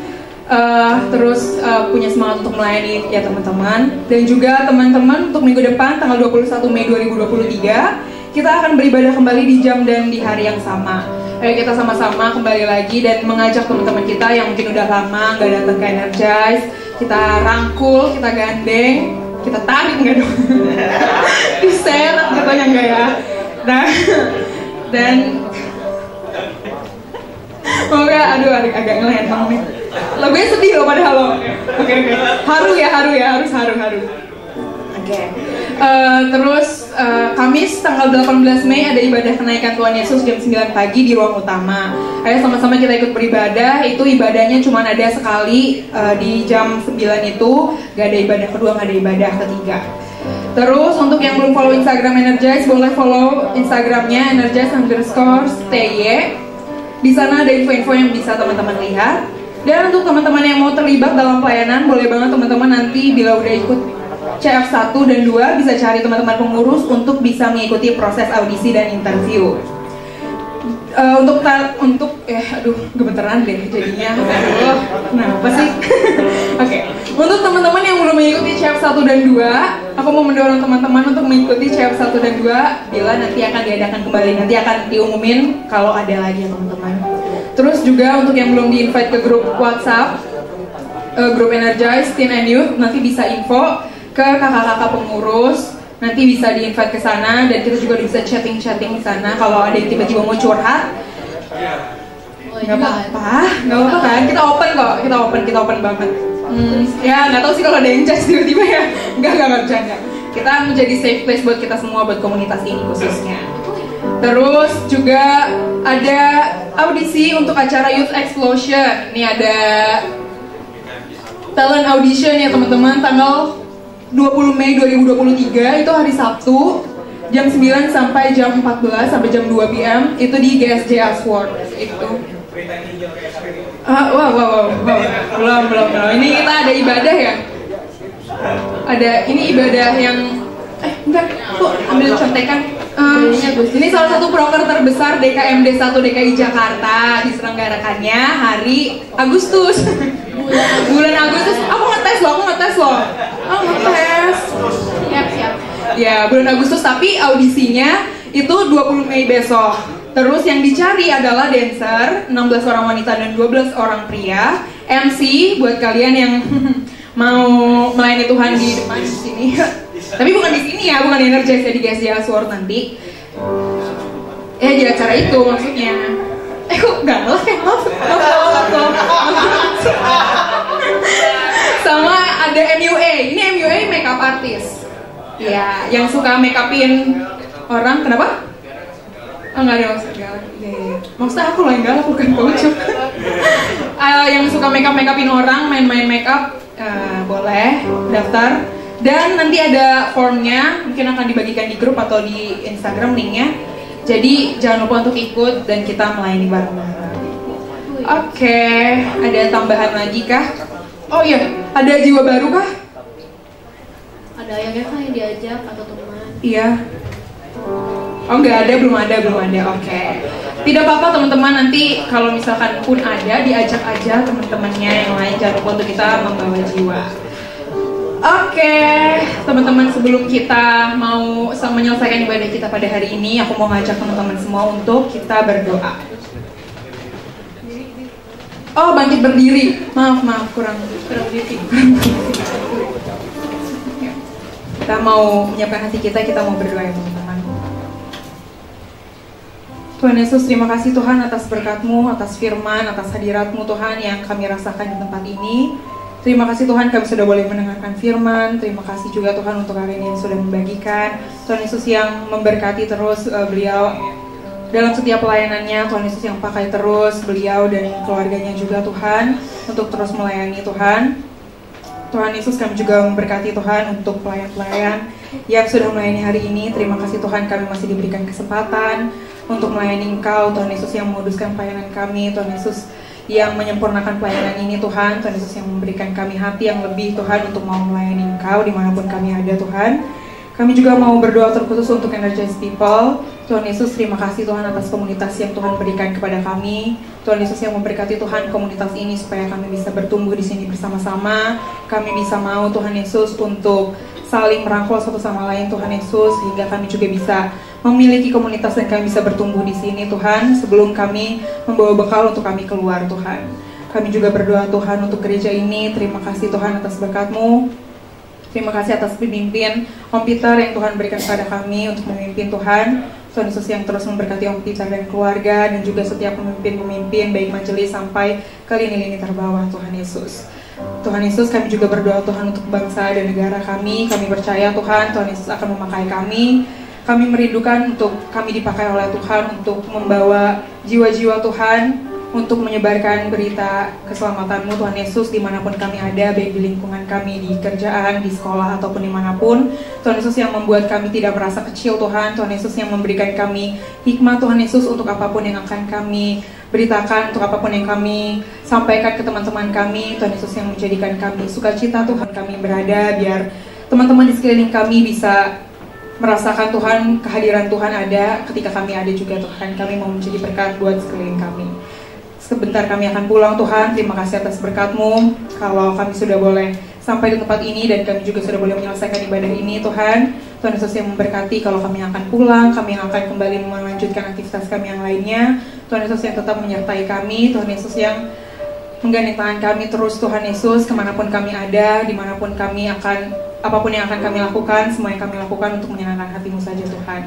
Terus punya semangat untuk melayani ya teman-teman. Dan juga teman-teman untuk minggu depan tanggal 21 Mei 2023 kita akan beribadah kembali di jam dan di hari yang sama. Ayo kita sama-sama kembali lagi dan mengajak teman-teman kita yang mungkin udah lama gak datang ke Energize. Kita rangkul, kita gandeng, kita tarik nggak dong? Diseret katanya enggak ya? Nah, dan semoga, aduh agak ngelentang nih. Lagunya sedih loh padahal loh. Oke. Haru ya, harus haru. Oke. Terus Kamis tanggal 18 Mei ada ibadah kenaikan Tuhan Yesus jam 9 pagi di ruang utama. Ayo sama-sama kita ikut beribadah. Itu ibadahnya cuma ada sekali di jam 9 itu. Gak ada ibadah kedua, gak ada ibadah ketiga. Terus untuk yang belum follow Instagram Energize, boleh follow Instagramnya Energize_STY. Di sana ada info-info yang bisa teman-teman lihat. Dan untuk teman-teman yang mau terlibat dalam pelayanan, boleh banget teman-teman nanti bila udah ikut CF 1 dan 2 bisa cari teman-teman pengurus untuk bisa mengikuti proses audisi dan interview. Untuk gemeteran deh jadinya. Aduh, kenapa sih? Oke. Untuk teman-teman yang belum mengikuti CF 1 dan 2, aku mau mendorong teman-teman untuk mengikuti CF 1 dan 2 bila nanti akan diadakan kembali. Nanti akan diumumin kalau ada lagi ya teman-teman. Terus juga untuk yang belum di-invite ke grup WhatsApp, grup Energize Teen and Youth, nanti bisa info ke kakak-kakak pengurus. Nanti bisa di-invite ke sana dan kita juga bisa chatting-chatting di sana kalau ada yang tiba-tiba mau curhat. Nggak apa-apa kan? Kita open kok, kita open banget. Ya nggak tahu sih kalau ada yang judge tiba-tiba ya. Nggak bercanda. Kita menjadi safe place buat kita semua, buat komunitas ini khususnya. Terus juga ada audisi untuk acara Youth Explosion. Ini ada talent audition ya teman-teman, tanggal 20 Mei 2023 itu hari Sabtu jam 9 sampai jam 14 sampai jam 2 PM itu di GSJ Asword itu. Wow. Belum. Ini kita ada ibadah ya? Ada ini ibadah yang enggak, tuh ambil contekan. Ini salah satu proker terbesar DKMD 1 DKI Jakarta, diselenggarakannya hari Agustus. Bulan Agustus, aku ngetes loh. Oh ngetes. Siap. Ya bulan Agustus, tapi audisinya itu 20 Mei besok. Terus yang dicari adalah dancer, 16 orang wanita dan 12 orang pria. MC buat kalian yang mau melayani Tuhan di depan di sini. Tapi bukan di sini ya, bukan di Energize ya, di GSJ Asword nanti. Di acara itu maksudnya. Kok galak ya? Maaf. Sama ada MUA. Ini MUA makeup artist. Ya, yang suka make-upin orang. Kenapa? Oh, nggak ada maksud galak. Iya. Maksudnya aku loh yang galak, bukan kocok. Yang suka make-upin orang, main makeup, boleh daftar. Dan nanti ada formnya, mungkin akan dibagikan di grup atau di Instagram linknya. Jadi jangan lupa untuk ikut dan kita melayani bareng-bareng. Oke, ada tambahan lagi kah? Oh iya, ada jiwa baru kah? Ada yang diajak atau teman? Iya. Oh nggak ada, belum ada. Oke. Tidak apa-apa teman-teman, nanti kalau misalkan pun ada, diajak aja teman-temannya yang lain. Jangan lupa untuk kita membawa jiwa. Oke, teman-teman, sebelum kita mau menyelesaikan ibadah kita pada hari ini, aku mau ngajak teman-teman semua untuk kita berdoa. Oh, bangkit berdiri. Maaf, kurang diri. Kita mau menyiapkan hati kita mau berdoa ya teman-teman. Tuhan Yesus, terima kasih Tuhan atas berkat-Mu, atas firman, atas hadirat-Mu Tuhan yang kami rasakan di tempat ini. Terima kasih Tuhan kami sudah boleh mendengarkan firman. Terima kasih juga Tuhan untuk hari ini yang sudah membagikan. Tuhan Yesus yang memberkati terus beliau dalam setiap pelayanannya. Tuhan Yesus yang pakai terus beliau dan keluarganya juga Tuhan untuk terus melayani Tuhan. Tuhan Yesus kami juga memberkati Tuhan untuk pelayan-pelayan yang sudah melayani hari ini. Terima kasih Tuhan kami masih diberikan kesempatan untuk melayani Engkau. Tuhan Yesus yang memuduskan pelayanan kami. Tuhan Yesus yang menyempurnakan pelayanan ini Tuhan. Tuhan Yesus yang memberikan kami hati yang lebih Tuhan untuk mau melayani Engkau dimanapun kami ada Tuhan. Kami juga mau berdoa terkhusus untuk Energize People. Tuhan Yesus, terima kasih Tuhan atas komunitas yang Tuhan berikan kepada kami. Tuhan Yesus yang memberkati Tuhan komunitas ini supaya kami bisa bertumbuh di sini bersama-sama. Kami bisa mau Tuhan Yesus untuk saling merangkul satu sama lain Tuhan Yesus, sehingga kami juga bisa memiliki komunitas dan kami bisa bertumbuh di sini Tuhan, sebelum kami membawa bekal untuk kami keluar Tuhan. Kami juga berdoa Tuhan untuk gereja ini. Terima kasih Tuhan atas berkat-Mu. Terima kasih atas pemimpin Om Peter yang Tuhan berikan kepada kami untuk memimpin Tuhan. Tuhan Yesus yang terus memberkati Om Peter dan keluarga, dan juga setiap pemimpin-pemimpin baik majelis sampai ke lini-lini terbawah Tuhan Yesus. Tuhan Yesus, kami juga berdoa Tuhan untuk bangsa dan negara kami. Kami percaya Tuhan, Tuhan Yesus akan memakai kami. Kami merindukan untuk kami dipakai oleh Tuhan untuk membawa jiwa-jiwa Tuhan, untuk menyebarkan berita keselamatan-Mu Tuhan Yesus dimanapun kami ada, baik di lingkungan kami, di kerjaan, di sekolah, ataupun dimanapun. Tuhan Yesus yang membuat kami tidak merasa kecil Tuhan. Tuhan Yesus yang memberikan kami hikmah Tuhan Yesus untuk apapun yang akan kami beritakan, untuk apapun yang kami sampaikan ke teman-teman kami. Tuhan Yesus yang menjadikan kami sukacita Tuhan kami berada, biar teman-teman di sekeliling kami bisa merasakan Tuhan, kehadiran Tuhan ada ketika kami ada juga Tuhan. Kami mau menjadi berkat buat sekeliling kami. Sebentar kami akan pulang Tuhan, terima kasih atas berkat-Mu. Kalau kami sudah boleh sampai di tempat ini dan kami juga sudah boleh menyelesaikan ibadah ini Tuhan. Tuhan Yesus yang memberkati kalau kami akan pulang, kami yang akan kembali melanjutkan aktivitas kami yang lainnya. Tuhan Yesus yang tetap menyertai kami, Tuhan Yesus yang menggandeng tangan kami terus Tuhan Yesus, kemanapun kami ada, dimanapun kami akan, apapun yang akan kami lakukan, semua yang kami lakukan untuk menyenangkan hati-Mu saja Tuhan.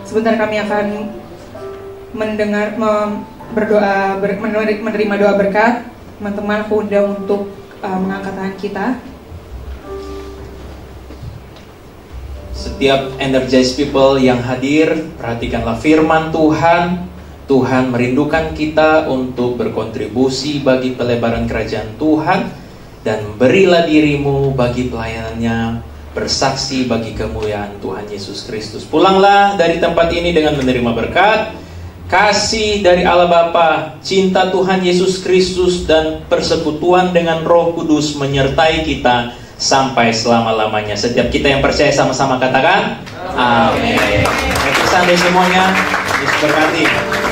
Sebentar kami akan mendengar, berdoa, menerima doa berkat. Teman-teman, aku undang untuk mengangkat tangan kita. Setiap energized people yang hadir, perhatikanlah firman Tuhan. Tuhan merindukan kita untuk berkontribusi bagi pelebaran kerajaan Tuhan, dan berilah dirimu bagi pelayanannya, bersaksi bagi kemuliaan Tuhan Yesus Kristus. Pulanglah dari tempat ini dengan menerima berkat, kasih dari Allah Bapa, cinta Tuhan Yesus Kristus, dan persekutuan dengan Roh Kudus menyertai kita sampai selama-lamanya. Setiap kita yang percaya sama-sama katakan amin. Happy Sunday semuanya. Yesus berkati.